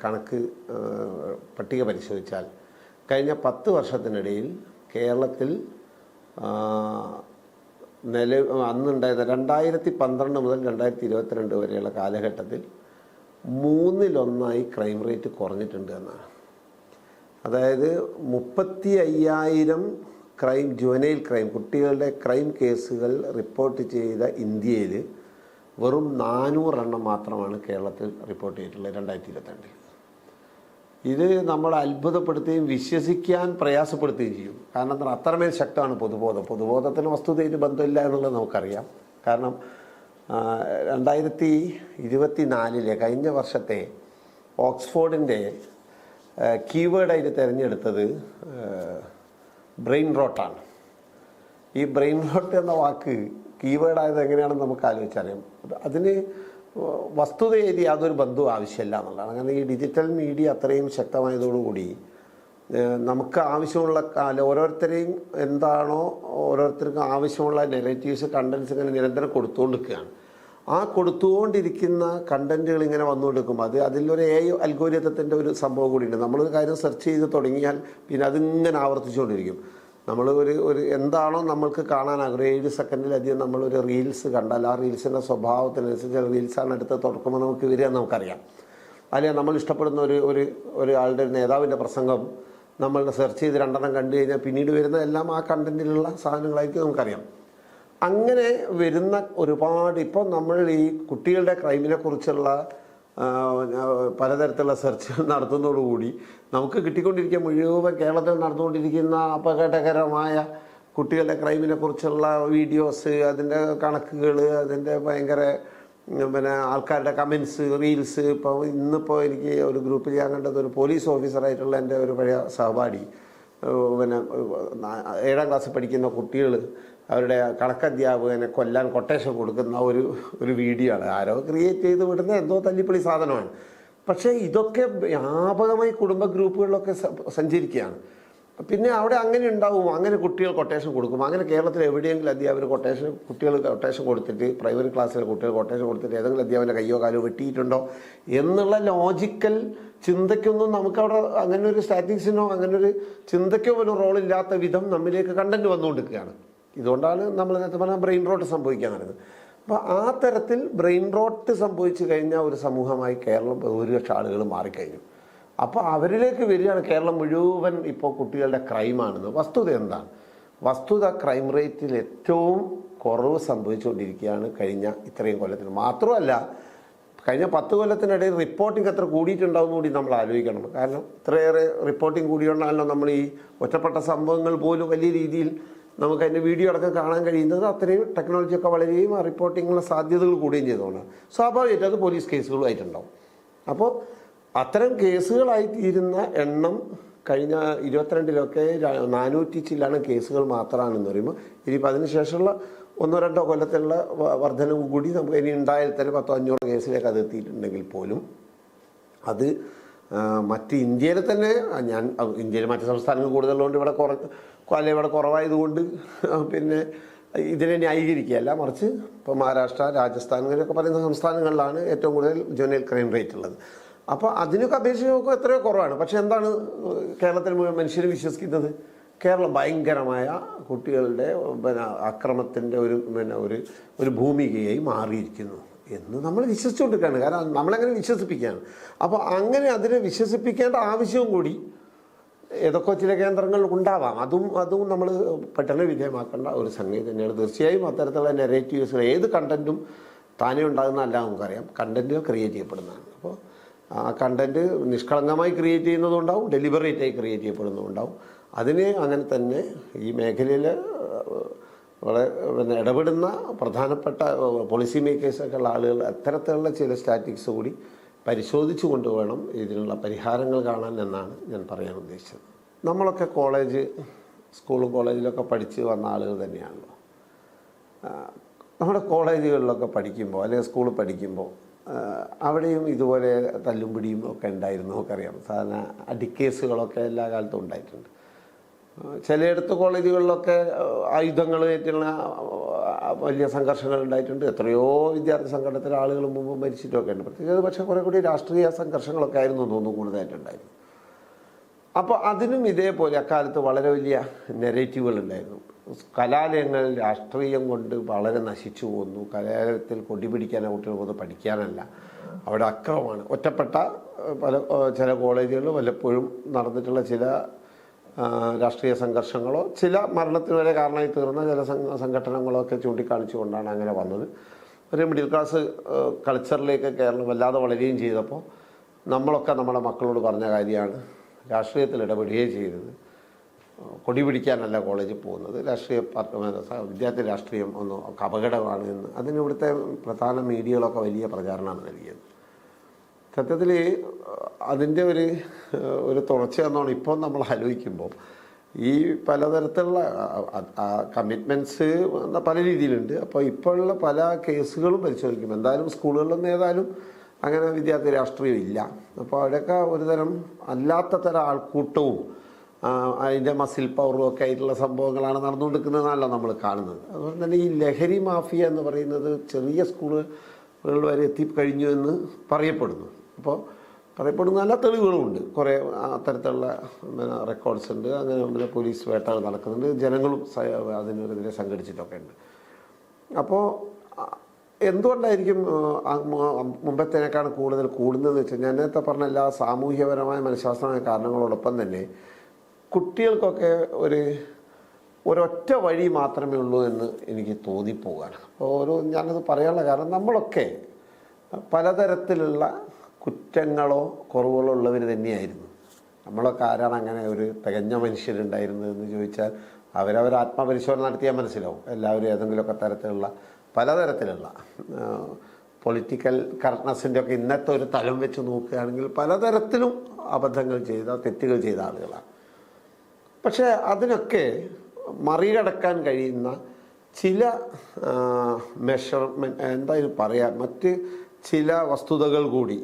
കണക്ക് പട്ടിക പരിശോധിച്ചാൽ കഴിഞ്ഞ 10 വർഷത്തിനിടയിൽ കേരളത്തിൽ അന്നുണ്ടായത് 2012 മുതൽ 2022 വരെയുള്ള കാലഘട്ടത്തിൽ 3-1 ക്രൈം റേറ്റ് കുറഞ്ഞിട്ടുണ്ട് എന്നാണ്. അതായത് 35,000 ജുവനൈൽ ക്രൈം, കുട്ടികളുടെ ക്രൈം കേസുകൾ റിപ്പോർട്ട് ചെയ്ത ഇന്ത്യയിൽ വെറും 400 മാത്രമാണ് കേരളത്തിൽ റിപ്പോർട്ട് ചെയ്തിട്ടുള്ളത് 2022. ഇത് നമ്മൾ അത്ഭുതപ്പെടുത്തുകയും വിശ്വസിക്കാൻ പ്രയാസപ്പെടുത്തുകയും ചെയ്യും. കാരണം അത്രമേൽ ശക്തമാണ് പൊതുബോധം. പൊതുബോധത്തിന് വസ്തുതയിൽ ബന്ധമില്ല എന്നുള്ളത് നമുക്കറിയാം. കാരണം 2024 കഴിഞ്ഞ വർഷത്തെ ഓക്സ്ഫോർഡിൻ്റെ കീവേഡായിട്ട് തിരഞ്ഞെടുത്തത് ബ്രെയിൻ റോട്ടാണ്. ഈ ബ്രെയിൻ റോട്ട് എന്ന വാക്ക് കീവേഡായത് എങ്ങനെയാണെന്ന് നമുക്ക് ആലോചിച്ചറിയാം. അതിന് വസ്തുതയിൽ യാതൊരു ബന്ധവും ആവശ്യമില്ല എന്നുള്ളതാണ്. അങ്ങനെ ഈ ഡിജിറ്റൽ മീഡിയ അത്രയും ശക്തമായതോടുകൂടി നമുക്ക് ആവശ്യമുള്ള ഓരോരുത്തരെയും എന്താണോ ഓരോരുത്തർക്കും ആവശ്യമുള്ള നെഗറ്റീവ്സ് കണ്ടൻസ് ഇങ്ങനെ നിരന്തരം കൊടുത്തുകൊണ്ടിരിക്കുകയാണ്. ആ കൊടുത്തുകൊണ്ടിരിക്കുന്ന കണ്ടൻറ്റുകൾ ഇങ്ങനെ വന്നുകൊണ്ടിരിക്കുമ്പോൾ അതിലൊരു അൽഗോരിതത്തിൻ്റെ ഒരു സംഭവം കൂടിയുണ്ട്. നമ്മളൊരു കാര്യം സെർച്ച് ചെയ്ത് തുടങ്ങിയാൽ പിന്നെ അതിങ്ങനെ ആവർത്തിച്ചുകൊണ്ടിരിക്കും. നമ്മൾ ഒരു എന്താണോ നമ്മൾക്ക് കാണാൻ ആഗ്രഹം 7 സെക്കൻഡിലധികം നമ്മളൊരു റീൽസ് കണ്ടാൽ ആ റീൽസിൻ്റെ സ്വഭാവത്തിനനുസരിച്ച് റീൽസാണ് എടുത്ത് തുറക്കുമ്പോൾ നമുക്ക് വരിക നമുക്കറിയാം. അല്ലെങ്കിൽ നമ്മൾ ഇഷ്ടപ്പെടുന്ന ഒരാളുടെ നേതാവിൻ്റെ പ്രസംഗം നമ്മൾ സെർച്ച് ചെയ്ത് 2 കണ്ടു കഴിഞ്ഞാൽ പിന്നീട് വരുന്നതെല്ലാം ആ കണ്ടൻറ്റിലുള്ള സാധനങ്ങളായിരിക്കും നമുക്കറിയാം. അങ്ങനെ വരുന്ന ഒരുപാട് ഇപ്പം നമ്മൾ ഈ കുട്ടികളുടെ ക്രൈമിനെ കുറിച്ചുള്ള പലതരത്തിലുള്ള സെർച്ചുകൾ നടത്തുന്നതോടുകൂടി നമുക്ക് കിട്ടിക്കൊണ്ടിരിക്കുക മുഴുവൻ കേരളത്തിൽ നടന്നുകൊണ്ടിരിക്കുന്ന അപകടകരമായ കുട്ടികളുടെ ക്രൈമിനെ കുറിച്ചുള്ള വീഡിയോസ്, അതിൻ്റെ കണക്കുകൾ, അതിൻ്റെ ഭയങ്കര പിന്നെ ആൾക്കാരുടെ കമൻസ്, റീൽസ്. ഇന്നിപ്പോൾ എനിക്ക് ഒരു ഗ്രൂപ്പിൽ ഞാൻ കണ്ടത് ഒരു പോലീസ് ഓഫീസറായിട്ടുള്ള എൻ്റെ ഒരു പഴയ സഹപാഠി, പിന്നെ 7ാം ക്ലാസ്സിൽ പഠിക്കുന്ന കുട്ടികൾ അവരുടെ കണക്കധ്യാപകനെ കൊല്ലാൻ കൊട്ടേഷൻ കൊടുക്കുന്ന ഒരു വീഡിയോ ആണ്. ആരോ ക്രിയേറ്റ് ചെയ്ത് വിടുന്ന എന്തോ തല്ലിപ്പൊളി സാധനമാണ്. പക്ഷേ ഇതൊക്കെ വ്യാപകമായി കുടുംബ ഗ്രൂപ്പുകളിലൊക്കെ സഞ്ചരിക്കുകയാണ്. പിന്നെ അവിടെ അങ്ങനെ ഉണ്ടാവും, അങ്ങനെ കുട്ടികൾ കൊട്ടേഷൻ കൊടുക്കും. അങ്ങനെ കേരളത്തിൽ എവിടെയെങ്കിലും അധ്യാപകർ കുട്ടികൾ കൊട്ടേഷൻ കൊടുത്തിട്ട്, പ്രൈമറി ക്ലാസ്സിലെ കുട്ടികൾ കൊട്ടേഷൻ കൊടുത്തിട്ട് ഏതെങ്കിലും അധ്യാപകൻ്റെ കയ്യോ കാലോ വെട്ടിയിട്ടുണ്ടോ എന്നുള്ള ലോജിക്കൽ ചിന്തയ്ക്കൊന്നും നമുക്കവിടെ അങ്ങനെ ഒരു സ്റ്റാറ്റിക്സിനോ അങ്ങനെ ഒരു ചിന്തയ്ക്കോ ഒരു റോളില്ലാത്ത വിധം നമ്മിലേക്ക് കണ്ടന്റ് വന്നുകൊണ്ടിരിക്കുകയാണ്. ഇതുകൊണ്ടാണ് നമ്മൾ നേരത്തെ പറഞ്ഞാൽ ബ്രെയിൻ റോട്ട് സംഭവിക്കാൻ നടക്കുന്നത്. അപ്പോൾ ആ തരത്തിൽ ബ്രെയിൻ റോട്ട് സംഭവിച്ചു കഴിഞ്ഞാൽ ഒരു സമൂഹമായി കേരളം ഭൂരിപക്ഷം ആളുകൾ മാറിക്കഴിഞ്ഞു. അപ്പോൾ അവരിലേക്ക് വരികയാണ് കേരളം മുഴുവൻ ഇപ്പോൾ കുട്ടികളുടെ ക്രൈമാണെന്ന്. വസ്തുത എന്താണ്? വസ്തുത ക്രൈം റേറ്റിൽ ഏറ്റവും കുറവ് സംഭവിച്ചുകൊണ്ടിരിക്കുകയാണ് കഴിഞ്ഞ ഇത്രയും കൊല്ലത്തിന്. മാത്രമല്ല, കഴിഞ്ഞ 10 കൊല്ലത്തിനിടയിൽ റിപ്പോർട്ടിംഗ് എത്ര കൂടിയിട്ടുണ്ടാവും കൂടി നമ്മൾ ആലോചിക്കണം. കാരണം ഇത്രയേറെ റിപ്പോർട്ടിംഗ് കൂടിയുണ്ടാണല്ലോ നമ്മൾ ഈ ഒറ്റപ്പെട്ട സംഭവങ്ങൾ പോലും വലിയ രീതിയിൽ നമുക്ക് അതിൻ്റെ വീഡിയോ അടക്കം കാണാൻ കഴിയുന്നത്. അത്രയും ടെക്നോളജിയൊക്കെ വളരെയും ആ റിപ്പോർട്ടിങ്ങിനുള്ള സാധ്യതകൾ കൂടുകയും ചെയ്തുകൊണ്ടാണ്. സ്വാഭാവികമായിട്ടും അത് പോലീസ് കേസുകളുമായിട്ടുണ്ടാവും. അപ്പോൾ അത്തരം കേസുകളായി തീരുന്ന എണ്ണം കഴിഞ്ഞ 22-ലൊക്കെ 400 ചില്ലാണ് കേസുകൾ മാത്രമാണെന്ന് പറയുമ്പോൾ, ഇനിയിപ്പോൾ അതിനുശേഷമുള്ള 1-2 കൊല്ലത്തിലുള്ള വർധനവും കൂടി നമുക്ക് ഇനി ഉണ്ടായാൽ തന്നെ 100-500 കേസിലേക്ക് അത് എത്തിയിട്ടുണ്ടെങ്കിൽ പോലും അത് മറ്റ് ഇന്ത്യയിൽ തന്നെ, ഇന്ത്യയിൽ മറ്റ് സംസ്ഥാനങ്ങൾ കൂടുതലുകൊണ്ട് ഇവിടെ കുറവായതുകൊണ്ട് പിന്നെ ഇതിനെ ന്യായീകരിക്കുകയല്ല, മറിച്ച് ഇപ്പോൾ മഹാരാഷ്ട്ര, രാജസ്ഥാൻ ഇങ്ങനെയൊക്കെ പറയുന്ന സംസ്ഥാനങ്ങളിലാണ് ഏറ്റവും കൂടുതൽ ജുവനൈൽ ക്രൈം റേറ്റ് ഉള്ളത്. അപ്പോൾ അതിനൊക്കെ അപേക്ഷിച്ച് നോക്കുക എത്രയോ കുറവാണ്. പക്ഷെ എന്താണ് കേരളത്തിൽ മുഴുവൻ മനുഷ്യർ വിശ്വസിക്കുന്നത്? കേരളം ഭയങ്കരമായ കുട്ടികളുടെ അക്രമത്തിൻ്റെ ഒരു ഭൂമികയായി മാറിയിരിക്കുന്നു എന്ന് നമ്മൾ വിശ്വസിച്ചുകൊണ്ടിരിക്കുകയാണ്. കാരണം നമ്മളെങ്ങനെ വിശ്വസിപ്പിക്കുകയാണ്. അപ്പോൾ അങ്ങനെ അതിനെ വിശ്വസിപ്പിക്കേണ്ട ആവശ്യവും കൂടി ഏതൊക്കെ ചില കേന്ദ്രങ്ങൾ ഉണ്ടാവാം. അതും നമ്മൾ പഠന വിധേയമാക്കേണ്ട ഒരു സംഗതി തന്നെയാണ്. തീർച്ചയായും അത്തരത്തിലുള്ള നെറേറ്റീവ്സുകൾ ഏത് കണ്ടൻറ്റും താനേ ഉണ്ടാകുന്നതല്ല, നമുക്കറിയാം. കണ്ടൻറ്റുകൾ ക്രിയേറ്റ് ചെയ്യപ്പെടുന്നതാണ്. അപ്പോൾ ആ കണ്ടൻറ്റ് നിഷ്കളങ്കമായി ക്രിയേറ്റ് ചെയ്യുന്നതുണ്ടാവും, ഡെലിബറേറ്റായി ക്രിയേറ്റ് ചെയ്യപ്പെടുന്നതുണ്ടാവും. അതിന് അങ്ങനെ തന്നെ ഈ മേഖലയിൽ വളരെ ഇടപെടുന്ന പ്രധാനപ്പെട്ട പോളിസി മേക്കേഴ്സൊക്കെ ഉള്ള ആളുകൾ അത്തരത്തിലുള്ള ചില സ്റ്റാറ്റിക്സ് കൂടി പരിശോധിച്ചു കൊണ്ടുവേണം ഇതിനുള്ള പരിഹാരങ്ങൾ കാണാൻ എന്നാണ് ഞാൻ പറയാൻ ഉദ്ദേശിച്ചത്. നമ്മളൊക്കെ സ്കൂളും കോളേജിലൊക്കെ പഠിച്ച് വന്ന ആളുകൾ തന്നെയാണല്ലോ. നമ്മുടെ കോളേജുകളിലൊക്കെ പഠിക്കുമ്പോൾ അല്ലെങ്കിൽ സ്കൂളിൽ പഠിക്കുമ്പോൾ അവിടെയും ഇതുപോലെ തല്ലും പിടിയും ഒക്കെ ഉണ്ടായിരുന്നു. നമുക്കറിയാം, സാധാരണ അടിക്കേസുകളൊക്കെ എല്ലാ കാലത്തും ഉണ്ടായിട്ടുണ്ട്. ചിലയിടത്ത് കോളേജുകളിലൊക്കെ ആയുധങ്ങളായിട്ടുള്ള വലിയ സംഘർഷങ്ങൾ ഉണ്ടായിട്ടുണ്ട്. എത്രയോ വിദ്യാർത്ഥി സംഘടനത്തിലെ ആളുകൾ മുമ്പ് മരിച്ചിട്ടൊക്കെ ഉണ്ട്. പ്രത്യേകിച്ച് പക്ഷേ കുറേ കൂടി രാഷ്ട്രീയ സംഘർഷങ്ങളൊക്കെ ആയിരുന്നു തോന്നുന്നു കൂടുതലായിട്ടുണ്ടായിരുന്നു. അപ്പോൾ അതിനും ഇതേപോലെ അക്കാലത്ത് വളരെ വലിയ നെറേറ്റീവുകൾ ഉണ്ടായിരുന്നു. കലാലയങ്ങൾ രാഷ്ട്രീയം കൊണ്ട് വളരെ നശിച്ചു പോകുന്നു. കലാലയത്തിൽ കൊടിപിടിക്കാൻ കുട്ടികൾ പോകുന്നത് പഠിക്കാനല്ല, അവിടെ അക്രമമാണ്. ഒറ്റപ്പെട്ട ചില കോളേജുകളിൽ വല്ലപ്പോഴും നടന്നിട്ടുള്ള ചില രാഷ്ട്രീയ സംഘർഷങ്ങളോ ചില മരണത്തിന് വരെ കാരണമായി തീർന്ന ചില സംഘടനകളോ ഒക്കെ ചൂണ്ടിക്കാണിച്ചുകൊണ്ടാണ് അങ്ങനെ വന്നത്. ഒരു മിഡിൽ ക്ലാസ് കൾച്ചറിലേക്ക് കേരളം വല്ലാതെ വളരുകയും ചെയ്തപ്പോൾ നമ്മളൊക്കെ നമ്മുടെ മക്കളോട് പറഞ്ഞ കാര്യമാണ്, രാഷ്ട്രീയത്തിൽ ഇടപെടുകയും ചെയ്തത്. കൊടി പിടിക്കാനല്ല കോളേജിൽ പോകുന്നത്, വിദ്യാർത്ഥി രാഷ്ട്രീയം ഒന്നും അപകടമാണ് എന്ന് അതിന് ഇവിടുത്തെ പ്രധാന മീഡിയകളൊക്കെ വലിയ പ്രചാരണമാണ് നൽകിയത്. സത്യത്തിൽ അതിൻ്റെ ഒരു തുടർച്ച എന്നാണ് ഇപ്പോൾ നമ്മൾ ആലോചിക്കുമ്പോൾ ഈ പലതരത്തിലുള്ള കമ്മിറ്റ്മെൻറ്റ്സ് പല രീതിയിലുണ്ട്. അപ്പോൾ ഇപ്പോഴുള്ള പല കേസുകളും പരിശോധിക്കും. എന്തായാലും സ്കൂളുകളിലൊന്നും ഏതായാലും അങ്ങനെ വിദ്യാർത്ഥി രാഷ്ട്രീയം ഇല്ല. അപ്പോൾ അവിടെയൊക്കെ ഒരുതരം അല്ലാത്ത തരം ആൾക്കൂട്ടവും അതിൻ്റെ മസിൽ പവറും ഒക്കെ ആയിട്ടുള്ള സംഭവങ്ങളാണ് നടന്നുകൊണ്ടിരിക്കുന്നതെന്നല്ല നമ്മൾ കാണുന്നത്. അതുപോലെ തന്നെ ഈ ലഹരി മാഫിയ എന്ന് പറയുന്നത് ചെറിയ സ്കൂളുകൾ വരെ എത്തിക്കഴിഞ്ഞു എന്ന് പറയപ്പെടുന്നു. അപ്പോൾ പറയപ്പെടുന്ന നല്ല തെളിവുകളുമുണ്ട്. കുറേ അത്തരത്തിലുള്ള റെക്കോർഡ്സ് ഉണ്ട്. അങ്ങനെ പോലീസ് വേട്ടകൾ നടക്കുന്നുണ്ട്. ജനങ്ങളും അതിനെതിരെ സംഘടിച്ചിട്ടൊക്കെ ഉണ്ട്. അപ്പോൾ എന്തുകൊണ്ടായിരിക്കും മുമ്പത്തേക്കാണ് കൂടുതൽ കൂടുന്നതെന്ന് വെച്ചാൽ ഞാൻ നേരത്തെ പറഞ്ഞ എല്ലാ സാമൂഹ്യപരമായ മനഃശാസ്ത്രമായ കാരണങ്ങളോടൊപ്പം തന്നെ കുട്ടികൾക്കൊക്കെ ഒരൊറ്റ വഴി മാത്രമേ ഉള്ളൂ എന്ന് എനിക്ക് തോന്നിപ്പോവുകയാണ്. അപ്പോൾ ഞാനത് പറയാനുള്ള കാരണം നമ്മളൊക്കെ പലതരത്തിലുള്ള കുറ്റങ്ങളോ കുറവുകളോ ഉള്ളവർ തന്നെയായിരുന്നു. നമ്മളൊക്കെ ആരാണ് അങ്ങനെ ഒരു തികഞ്ഞ മനുഷ്യരുണ്ടായിരുന്നതെന്ന് ചോദിച്ചാൽ അവരവർ ആത്മപരിശോധന നടത്തിയാൽ മനസ്സിലാവും. എല്ലാവരും ഏതെങ്കിലുമൊക്കെ തരത്തിലുള്ള പലതരത്തിലുള്ള പൊളിറ്റിക്കൽ കറക്റ്റ്നെസ്സിൻ്റെ ഒക്കെ ഇന്നത്തെ ഒരു തലം വെച്ച് നോക്കുകയാണെങ്കിൽ പലതരത്തിലും അബദ്ധങ്ങൾ ചെയ്ത തെറ്റുകൾ ചെയ്ത ആളുകളാണ്. പക്ഷേ അതിനൊക്കെ മറികടക്കാൻ കഴിയുന്ന ചില മെഷർമെൻറ്റ് എന്തായാലും പറയാം, മറ്റ് ചില വസ്തുതകൾ കൂടി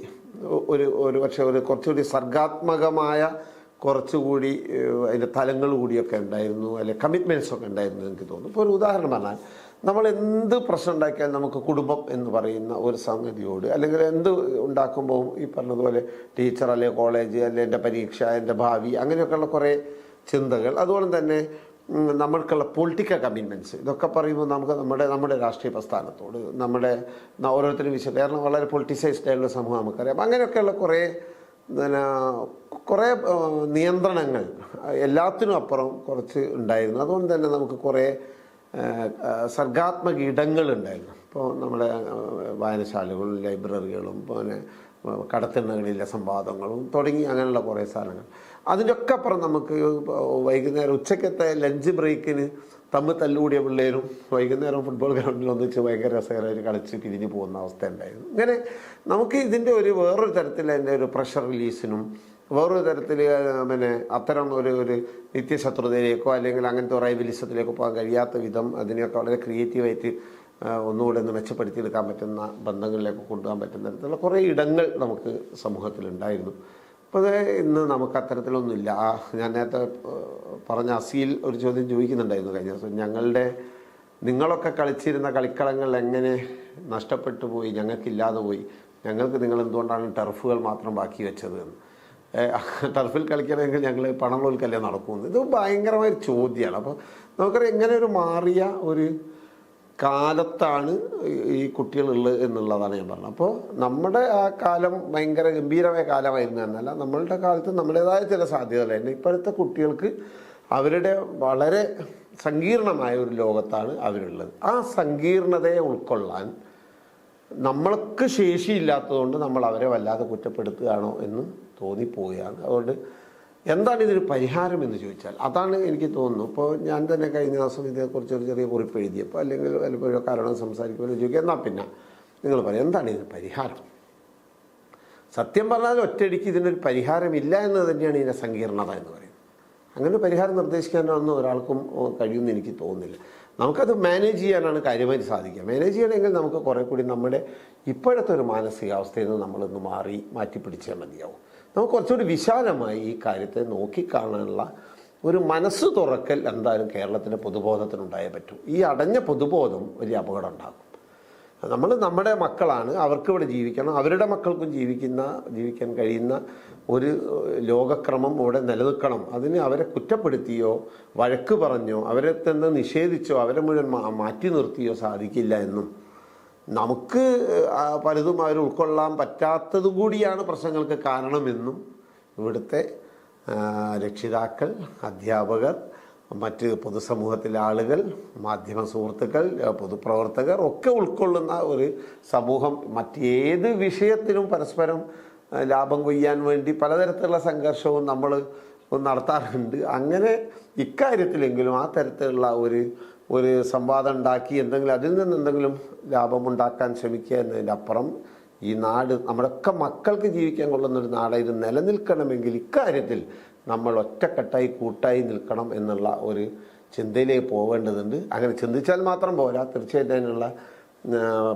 ഒരു പക്ഷേ കുറച്ചുകൂടി സർഗാത്മകമായ കുറച്ചുകൂടി അതിൻ്റെ തലങ്ങൾ കൂടിയൊക്കെ ഉണ്ടായിരുന്നു, അല്ലെങ്കിൽ കമ്മിറ്റ്മെൻറ്റ്സ് ഒക്കെ ഉണ്ടായിരുന്നു എനിക്ക് തോന്നുന്നു. ഇപ്പോൾ ഒരു ഉദാഹരണം പറഞ്ഞാൽ, നമ്മൾ എന്ത് പ്രശ്നം ഉണ്ടാക്കിയാൽ നമുക്ക് കുടുംബം എന്ന് പറയുന്ന ഒരു സംഗതിയോട്, അല്ലെങ്കിൽ എന്ത് ഉണ്ടാക്കുമ്പോൾ ഈ പറഞ്ഞതുപോലെ ടീച്ചർ അല്ലെങ്കിൽ കോളേജ് അല്ലെങ്കിൽ എൻ്റെ പരീക്ഷ, എൻ്റെ ഭാവി, അങ്ങനെയൊക്കെയുള്ള കുറേ ചിന്തകൾ, അതുപോലെ തന്നെ നമ്മൾക്കുള്ള പൊളിറ്റിക്കൽ കമ്മിറ്റ്മെൻറ്റ്സ്, ഇതൊക്കെ പറയുമ്പോൾ നമുക്ക് നമ്മുടെ രാഷ്ട്രീയ പ്രസ്ഥാനത്തോട്, നമ്മുടെ ഓരോരുത്തരും കേരളം വളരെ പൊളിറ്റിസൈസ്ഡ് ആയിട്ടുള്ള സമൂഹം നമുക്കറിയാം. അങ്ങനെയൊക്കെയുള്ള കുറേ നിയന്ത്രണങ്ങൾ എല്ലാത്തിനും അപ്പുറം കുറച്ച് ഉണ്ടായിരുന്നു. അതുകൊണ്ട് തന്നെ നമുക്ക് കുറേ സർഗാത്മക ഇടങ്ങളുണ്ടായിരുന്നു. ഇപ്പോൾ നമ്മുടെ വായനശാലകളും ലൈബ്രറികളും പിന്നെ കടത്തിണ്ണകളിലെ സംവാദങ്ങളും തുടങ്ങി അങ്ങനെയുള്ള കുറേ സാധനങ്ങൾ. അതിൻ്റെ ഒക്കെ അപ്പുറം നമുക്ക് വൈകുന്നേരം ഉച്ചക്കത്തെ ലഞ്ച് ബ്രേക്കിന് തമ്മിൽ തല്ലുകൂടിയ പിള്ളേരും വൈകുന്നേരം ഫുട്ബോൾ ഗ്രൗണ്ടിൽ ഒന്നിച്ച് ഭയങ്കര രസകരമായിട്ട് കളിച്ച് പിരിഞ്ഞു പോകുന്ന അവസ്ഥ ഉണ്ടായിരുന്നു. ഇങ്ങനെ നമുക്ക് ഇതിൻ്റെ വേറൊരു തരത്തിൽ അതിൻ്റെ ഒരു പ്രഷർ റിലീസിനും വേറൊരു തരത്തിൽ പിന്നെ അത്തരം ഒരു നിത്യശത്രുതയിലേക്കോ അല്ലെങ്കിൽ അങ്ങനത്തെ റൈവലിസത്തിലേക്കോ പോകാൻ കഴിയാത്ത വിധം അതിനെയൊക്കെ വളരെ ക്രിയേറ്റീവായിട്ട് ഒന്നുകൂടെ ഒന്ന് മെച്ചപ്പെടുത്തിയെടുക്കാൻ പറ്റുന്ന ബന്ധങ്ങളിലേക്ക് കൊണ്ടുപോകാൻ പറ്റുന്ന തരത്തിലുള്ള കുറേ ഇടങ്ങൾ നമുക്ക് സമൂഹത്തിലുണ്ടായിരുന്നു. അപ്പോൾ ഇന്ന് നമുക്ക് അത്തരത്തിലൊന്നുമില്ല. ഞാൻ നേരത്തെ പറഞ്ഞ അസീൽ ഒരു ചോദ്യം ചോദിക്കുന്നുണ്ടായിരുന്നു കഴിഞ്ഞ ദിവസം, നിങ്ങളൊക്കെ കളിച്ചിരുന്ന കളിക്കളങ്ങൾ എങ്ങനെ നഷ്ടപ്പെട്ടു പോയി, ഞങ്ങൾക്കില്ലാതെ പോയി, ഞങ്ങൾക്ക് നിങ്ങൾ എന്തുകൊണ്ടാണ് ടർഫുകൾ മാത്രം ബാക്കി വെച്ചത് എന്ന്. ടർഫിൽ കളിക്കണമെങ്കിൽ ഞങ്ങൾ പണം നോൽക്കല്ലേ നടക്കുമെന്ന്. ഇത് ഭയങ്കരമായൊരു ചോദ്യമാണ്. അപ്പോൾ നമുക്കറിയാം എങ്ങനെ ഒരു മാറിയ ഒരു കാലത്താണ് ഈ കുട്ടികളുള്ളത് എന്നുള്ളതാണ് ഞാൻ പറഞ്ഞത്. അപ്പോൾ നമ്മുടെ ആ കാലം ഭയങ്കര ഗംഭീരമായ കാലമായിരുന്നു എന്നല്ല, നമ്മളുടെ കാലത്ത് നമ്മുടേതായ ചില സാധ്യതകളായിരുന്നു. ഇപ്പോഴത്തെ കുട്ടികൾക്ക് അവരുടെ വളരെ സങ്കീർണമായ ഒരു ലോകത്താണ് അവരുള്ളത്. ആ സങ്കീർണതയെ ഉൾക്കൊള്ളാൻ നമ്മൾക്ക് ശേഷിയില്ലാത്തതുകൊണ്ട് നമ്മൾ അവരെ വല്ലാതെ കുറ്റപ്പെടുത്തുകയാണോ എന്ന് തോന്നിപ്പോവുകയാണ്. അതുകൊണ്ട് എന്താണ് ഇതിന് പരിഹാരം എന്ന് ചോദിച്ചാൽ അതാണ് എനിക്ക് തോന്നുന്നു. ഇപ്പോൾ ഞാൻ തന്നെ കഴിഞ്ഞ ദിവസം ഇതേക്കുറിച്ച് ഒരു ചെറിയ കുറിപ്പ് എഴുതിയപ്പോൾ അല്ലെങ്കിൽ വല്ലപ്പോഴോ കാരണം സംസാരിക്കുമ്പോൾ ചോദിക്കുക, എന്നാൽ പിന്നെ നിങ്ങൾ പറയും എന്താണ് ഇതിന് പരിഹാരം. സത്യം പറഞ്ഞാൽ ഒറ്റയടിക്ക് ഇതിനൊരു പരിഹാരമില്ല എന്ന് തന്നെയാണ് ഇതിൻ്റെ സങ്കീർണത എന്ന് പറയുന്നത്. അങ്ങനെ പരിഹാരം നിർദ്ദേശിക്കാനൊന്നും ഒരാൾക്കും കഴിയുമെന്ന് എനിക്ക് തോന്നുന്നില്ല. നമുക്കത് മാനേജ് ചെയ്യാനാണ് കാര്യമായി സാധിക്കുക. മാനേജ് ചെയ്യണമെങ്കിൽ നമുക്ക് കുറേ കൂടി നമ്മുടെ ഇപ്പോഴത്തെ ഒരു മാനസികാവസ്ഥയിൽ നിന്ന് നമ്മളൊന്ന് മാറ്റി പിടിച്ചാൽ മതിയാവും. നമുക്ക് കുറച്ചുകൂടി വിശാലമായി ഈ കാര്യത്തെ നോക്കിക്കാണാനുള്ള ഒരു മനസ്സ് തുറക്കൽ എന്തായാലും കേരളത്തിൻ്റെ പൊതുബോധത്തിനുണ്ടായേ പറ്റൂ. ഈ അടഞ്ഞ പൊതുബോധം വലിയ അപകടം ഉണ്ടാകും. നമ്മുടെ മക്കളാണ്, അവർക്ക് ഇവിടെ ജീവിക്കണം, അവരുടെ മക്കൾക്കും ജീവിക്കാൻ കഴിയുന്ന ഒരു ലോകക്രമം ഇവിടെ നിലനിൽക്കണം. അതിന് അവരെ കുറ്റപ്പെടുത്തിയോ വഴക്ക് പറഞ്ഞോ അവരെ തന്നെ നിഷേധിച്ചോ അവരെ മുഴുവൻ മാറ്റി നിർത്തിയോ സാധിക്കില്ല എന്നും നമുക്ക് പലതും അവർ ഉൾക്കൊള്ളാൻ പറ്റാത്തത് കൂടിയാണ് പ്രശ്നങ്ങൾക്ക് കാരണമെന്നും ഇവിടുത്തെ രക്ഷിതാക്കൾ, അധ്യാപകർ, മറ്റ് പൊതുസമൂഹത്തിലെ ആളുകൾ, മാധ്യമ സുഹൃത്തുക്കൾ, പൊതുപ്രവർത്തകർ ഒക്കെ ഉൾക്കൊള്ളുന്ന ഒരു സമൂഹം മറ്റേത് വിഷയത്തിലും പരസ്പരം ലാഭം കൊയ്യാൻ വേണ്ടി പലതരത്തിലുള്ള സംഘർഷവും നമ്മൾ നടത്താറുണ്ട്. അങ്ങനെ ഇക്കാര്യത്തിലെങ്കിലും ആ തരത്തിലുള്ള ഒരു സംവാദം ഉണ്ടാക്കി അതിൽ നിന്ന് എന്തെങ്കിലും ലാഭമുണ്ടാക്കാൻ ശ്രമിക്കുക എന്നതിൻ്റെ അപ്പുറം ഈ നാട് നമ്മുടെയൊക്കെ മക്കൾക്ക് ജീവിക്കാൻ കൊള്ളുന്നൊരു നാടായി നിലനിൽക്കണമെങ്കിൽ ഇക്കാര്യത്തിൽ നമ്മൾ ഒറ്റക്കെട്ടായി കൂട്ടായി നിൽക്കണം എന്നുള്ള ഒരു ചിന്തയിലേക്ക് പോകേണ്ടതുണ്ട്. അങ്ങനെ ചിന്തിച്ചാൽ മാത്രം പോരാ, തീർച്ചയായിട്ടും അതിനുള്ള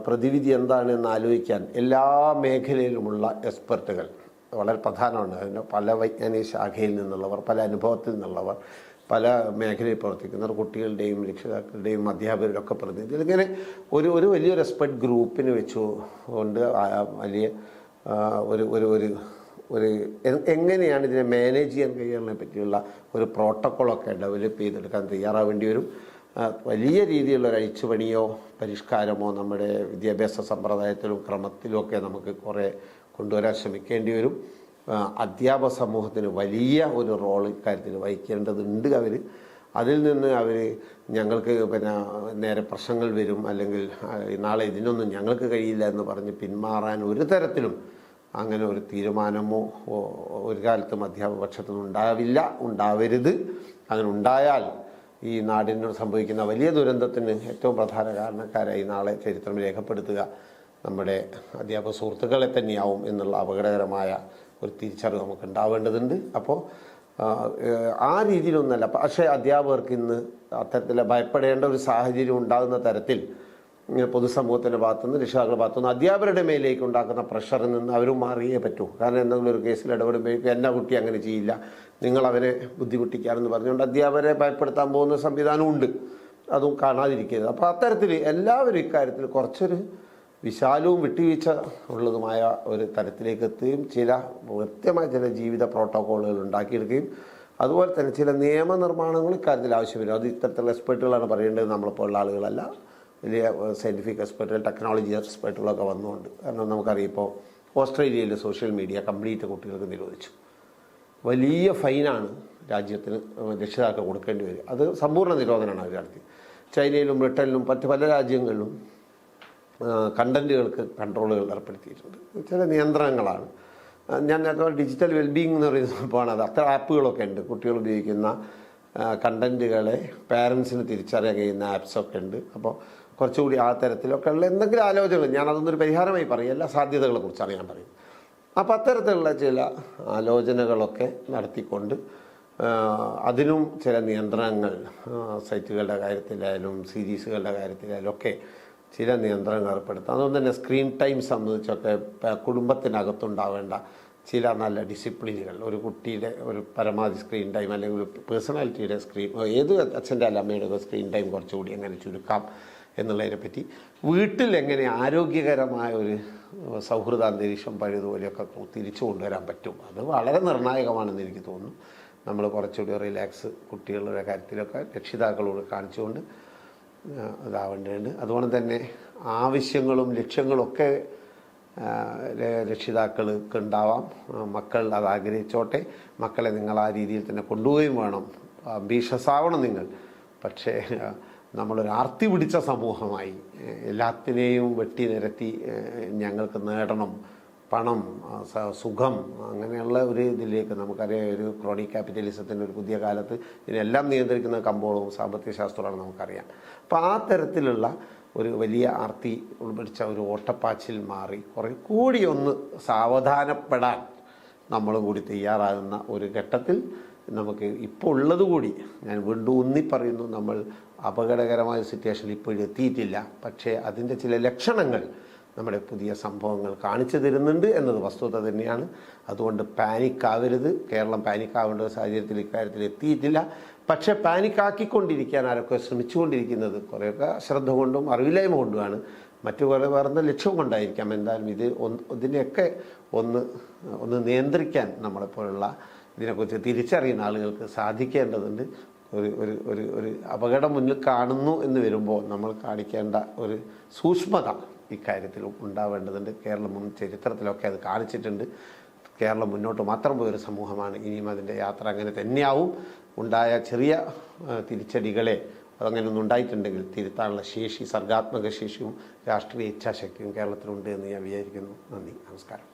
പ്രതിവിധി എന്താണെന്ന് ആലോചിക്കാൻ എല്ലാ മേഖലയിലുമുള്ള എക്സ്പെർട്ടുകൾ വളരെ പ്രധാനമാണ്. അതിൻ്റെ പല വൈജ്ഞാനിക ശാഖയിൽ നിന്നുള്ളവർ, പല അനുഭവത്തിൽ നിന്നുള്ളവർ, പല മേഖലയിൽ പ്രവർത്തിക്കുന്നവർ, കുട്ടികളുടെയും രക്ഷിതാക്കളുടെയും അധ്യാപകരുടെ ഒക്കെ പ്രതിനിധികൾ, ഇങ്ങനെ ഒരു വലിയൊരു എക്സ്പെർട്ട് ഗ്രൂപ്പിന് വെച്ചുകൊണ്ട് വലിയ ഒരു എങ്ങനെയാണ് ഇതിനെ മാനേജ് ചെയ്യാൻ കഴിയുന്നതിനെ പറ്റിയുള്ള ഒരു പ്രോട്ടോക്കോളൊക്കെ ഡെവലപ്പ് ചെയ്തെടുക്കാൻ തയ്യാറാവേണ്ടി വരും. വലിയ രീതിയിലുള്ള ഒരു അഴിച്ചുപണിയോ പരിഷ്കാരമോ നമ്മുടെ വിദ്യാഭ്യാസ സമ്പ്രദായത്തിലും ക്രമത്തിലും ഒക്കെ നമുക്ക് കുറേ കൊണ്ടുവരാൻ ശ്രമിക്കേണ്ടി വരും. അധ്യാപക സമൂഹത്തിന് വലിയ ഒരു റോൾ ഇക്കാര്യത്തിൽ വഹിക്കേണ്ടതുണ്ട്. അതിൽ നിന്ന് ഞങ്ങൾക്ക് നേരെ പ്രശ്നങ്ങൾ വരും, അല്ലെങ്കിൽ നാളെ ഇതിനൊന്നും ഞങ്ങൾക്ക് കഴിയില്ല എന്ന് പറഞ്ഞ് പിന്മാറാൻ ഒരു തരത്തിലും അങ്ങനെ ഒരു തീരുമാനമോ ഒരു കാലത്തും അധ്യാപക പക്ഷത്തുനിന്ന് ഉണ്ടാവരുത്. അങ്ങനെ ഉണ്ടായാൽ ഈ നാടിന് സംഭവിക്കുന്ന വലിയ ദുരന്തത്തിന് ഏറ്റവും പ്രധാന കാരണക്കാരായി നാളെ ചരിത്രം രേഖപ്പെടുത്തുക നമ്മുടെ അധ്യാപക സുഹൃത്തുക്കളെ തന്നെയാവും എന്നുള്ള അപകടകരമായ ഒരു തിരിച്ചറിവ് നമുക്ക് ഉണ്ടാവേണ്ടതുണ്ട്. അപ്പോൾ ആ രീതിയിലൊന്നല്ല. പക്ഷേ അധ്യാപകർക്ക് ഇന്ന് അത്തരത്തിൽ ഭയപ്പെടേണ്ട ഒരു സാഹചര്യം ഉണ്ടാകുന്ന തരത്തിൽ പൊതുസമൂഹത്തിൻ്റെ ഭാഗത്തുനിന്ന്, രക്ഷിതാക്കളുടെ ഭാഗത്തുനിന്ന് അധ്യാപകരുടെ മേലേക്ക് ഉണ്ടാക്കുന്ന പ്രഷറിൽ നിന്ന് അവരും മാറിയേ പറ്റൂ. കാരണം എന്തെങ്കിലും ഒരു കേസിൽ ഇടപെടുമ്പോഴേക്കും എൻ്റെ കുട്ടി അങ്ങനെ ചെയ്യില്ല, നിങ്ങൾ അവരെ ബുദ്ധിമുട്ടിക്കാനെന്ന് പറഞ്ഞുകൊണ്ട് അധ്യാപകരെ ഭയപ്പെടുത്താൻ പോകുന്ന സംവിധാനമുണ്ട്. അതും കാണാതിരിക്കരുത്. അപ്പോൾ അത്തരത്തിൽ എല്ലാവരും ഇക്കാര്യത്തിൽ കുറച്ചൊരു വിശാലവും വിട്ടുവീഴ്ച ഉള്ളതുമായ ഒരു തരത്തിലേക്ക് എത്തുകയും കൃത്യമായ ചില ജീവിത പ്രോട്ടോക്കോളുകൾ ഉണ്ടാക്കിയെടുക്കുകയും അതുപോലെ തന്നെ ചില നിയമനിർമ്മാണങ്ങൾ ഇക്കാര്യത്തിൽ ആവശ്യമില്ല. അത് ഇത്തരത്തിലുള്ള എക്സ്പെർട്ടുകളാണ് പറയേണ്ടത്, നമ്മളിപ്പോഴുള്ള ആളുകളല്ല. വലിയ സയൻറ്റിഫിക് എക്സ്പെർട്ടുകൾ, ടെക്നോളജി എക്സ്പെർട്ടുകളൊക്കെ വന്നുകൊണ്ട്. കാരണം നമുക്കറിയാം, ഇപ്പോൾ ഓസ്ട്രേലിയയിൽ സോഷ്യൽ മീഡിയ കംപ്ലീറ്റ് കുട്ടികൾക്ക് നിരോധിച്ചു. വലിയ ഫൈനാണ് രാജ്യത്തിന് രക്ഷിതാക്കൾ കൊടുക്കേണ്ടി വരും. അത് സമ്പൂർണ്ണ നിരോധനമാണ് അവർ നടത്തി. ചൈനയിലും ബ്രിട്ടനിലും മറ്റ് പല രാജ്യങ്ങളിലും കണ്ടൻറ്റുകൾക്ക് കൺട്രോളുകൾ ഏർപ്പെടുത്തിയിട്ടുണ്ട്. ചില നിയന്ത്രണങ്ങളാണ്. ഞാൻ നേരത്തെ ഡിജിറ്റൽ വെൽബീയിങ് എന്ന് പറയുന്ന സംഭവമാണ്. അത് അത്ര ആപ്പുകളൊക്കെ ഉണ്ട്. കുട്ടികൾ ഉപയോഗിക്കുന്ന കണ്ടൻറ്റുകളെ പാരൻസിന് തിരിച്ചറിയാൻ കഴിയുന്ന ആപ്സൊക്കെ ഉണ്ട്. അപ്പോൾ കുറച്ചുകൂടി ആ തരത്തിലൊക്കെ ഉള്ള എന്തെങ്കിലും ആലോചനകൾ, ഞാനതൊന്നൊരു പരിഹാരമായി പറയും, എല്ലാ സാധ്യതകളെ കുറിച്ചാണ് ഞാൻ പറയുന്നത്. അപ്പോൾ അത്തരത്തിലുള്ള ചില ആലോചനകളൊക്കെ നടത്തിക്കൊണ്ട് അതിനും ചില നിയന്ത്രണങ്ങൾ, സൈറ്റുകളുടെ കാര്യത്തിലായാലും സീരീസുകളുടെ കാര്യത്തിലായാലും ഒക്കെ ചില നിയന്ത്രണങ്ങൾ ഏർപ്പെടുത്താം. അതുകൊണ്ട് തന്നെ സ്ക്രീൻ ടൈം സംബന്ധിച്ചൊക്കെ കുടുംബത്തിനകത്തുണ്ടാവേണ്ട ചില നല്ല ഡിസിപ്ലിനുകൾ, ഒരു കുട്ടിയുടെ ഒരു പരമാവധി സ്ക്രീൻ ടൈം അല്ലെങ്കിൽ ഒരു പേഴ്സണാലിറ്റിയുടെ ഏത് അച്ഛൻ്റെ അല്ല അമ്മയുടെ സ്ക്രീൻ ടൈം കുറച്ചുകൂടി എങ്ങനെ ചുരുക്കാം എന്നുള്ളതിനെപ്പറ്റി, വീട്ടിൽ എങ്ങനെ ആരോഗ്യകരമായ ഒരു സൗഹൃദ അന്തരീക്ഷം പഴയതുപോലെയൊക്കെ തിരിച്ചു കൊണ്ടുവരാൻ പറ്റും, അത് വളരെ നിർണായകമാണെന്ന് എനിക്ക് തോന്നുന്നു. നമ്മൾ കുറച്ചുകൂടി റിലാക്സ് കുട്ടികളുടെ കാര്യത്തിലൊക്കെ രക്ഷിതാക്കളോട് കാണിച്ചുകൊണ്ട് ഇതാവേണ്ടതുണ്ട്. അതുകൊണ്ട് തന്നെ ആവശ്യങ്ങളും ലക്ഷ്യങ്ങളൊക്കെ രക്ഷിതാക്കൾക്ക് ഉണ്ടാവാം. മക്കൾ അത് ആഗ്രഹിച്ചോട്ടെ. മക്കളെ നിങ്ങൾ ആ രീതിയിൽ തന്നെ കൊണ്ടുപോവുകയും വേണം. അംബീഷ്യസ് ആവണം നിങ്ങൾ. പക്ഷേ നമ്മളൊരു ആർത്തി പിടിച്ച സമൂഹമായി എല്ലാത്തിനെയും വെട്ടി നിരത്തി ഞങ്ങൾക്ക് നേടണം, പണം, സുഖം, അങ്ങനെയുള്ള ഒരു ഇതിലേക്ക് നമുക്കറിയാം. ഒരു ക്രോണിക് ക്യാപിറ്റലിസത്തിൻ്റെ ഒരു പുതിയ കാലത്ത് ഇതിനെല്ലാം നിയന്ത്രിക്കുന്ന കമ്പോളവും സാമ്പത്തിക ശാസ്ത്രമാണ് നമുക്കറിയാം. അപ്പോൾ ആ തരത്തിലുള്ള ഒരു വലിയ ആർത്തി ഉൾപ്പിടിച്ച ഒരു ഓട്ടപ്പാച്ചിൽ മാറി കുറെ കൂടി ഒന്ന് സാവധാനപ്പെടാൻ നമ്മളും കൂടി തയ്യാറാകുന്ന ഒരു ഘട്ടത്തിൽ നമുക്ക് ഇപ്പോൾ ഉള്ളതുകൂടി ഞാൻ വീണ്ടും ഊന്നിപ്പറയുന്നു, നമ്മൾ അപകടകരമായ സിറ്റുവേഷനിൽ ഇപ്പോഴും എത്തിയിട്ടില്ല. പക്ഷേ അതിൻ്റെ ചില ലക്ഷണങ്ങൾ നമ്മുടെ പുതിയ സംഭവങ്ങൾ കാണിച്ചു തരുന്നുണ്ട് എന്നത് വസ്തുത തന്നെയാണ്. അതുകൊണ്ട് പാനിക്കാവരുത്. കേരളം പാനിക്കാവേണ്ട ഒരു സാഹചര്യത്തിൽ ഇക്കാര്യത്തിൽ എത്തിയിട്ടില്ല. പക്ഷേ പാനിക്കാക്കിക്കൊണ്ടിരിക്കാൻ ആരൊക്കെ ശ്രമിച്ചുകൊണ്ടിരിക്കുന്നത് കുറേയൊക്കെ ശ്രദ്ധ കൊണ്ടും അറിവില്ലായ്മ കൊണ്ടുമാണ്. മറ്റു കുറേ വേറെ ലക്ഷ്യവും കൊണ്ടായിരിക്കാം. എന്തായാലും ഇതിനെയൊക്കെ ഒന്ന് നിയന്ത്രിക്കാൻ നമ്മളെപ്പോലുള്ള ഇതിനെക്കുറിച്ച് തിരിച്ചറിയുന്ന ആളുകൾക്ക് സാധിക്കേണ്ടതുണ്ട്. ഒരു അപകടം മുന്നിൽ കാണുന്നു എന്ന് വരുമ്പോൾ നമ്മൾ കാണിക്കേണ്ട ഒരു സൂക്ഷ്മത ഇക്കാര്യത്തിൽ ഉണ്ടാവേണ്ടതുണ്ട്. കേരളം മുൻ ചരിത്രത്തിലൊക്കെ അത് കാണിച്ചിട്ടുണ്ട്. കേരളം മുന്നോട്ട് മാത്രം പോയൊരു സമൂഹമാണ്. ഇനിയും അതിൻ്റെ യാത്ര അങ്ങനെ തന്നെയാവും. ഉണ്ടായ ചെറിയ തിരിച്ചടികളെ അതങ്ങനെയൊന്നും ഉണ്ടായിട്ടുണ്ടെങ്കിൽ തിരുത്താനുള്ള ശേഷി, സർഗാത്മക ശേഷിയും രാഷ്ട്രീയ ഇച്ഛാശക്തിയും കേരളത്തിലുണ്ട് എന്ന് ഞാൻ വിചാരിക്കുന്നു. നന്ദി, നമസ്കാരം.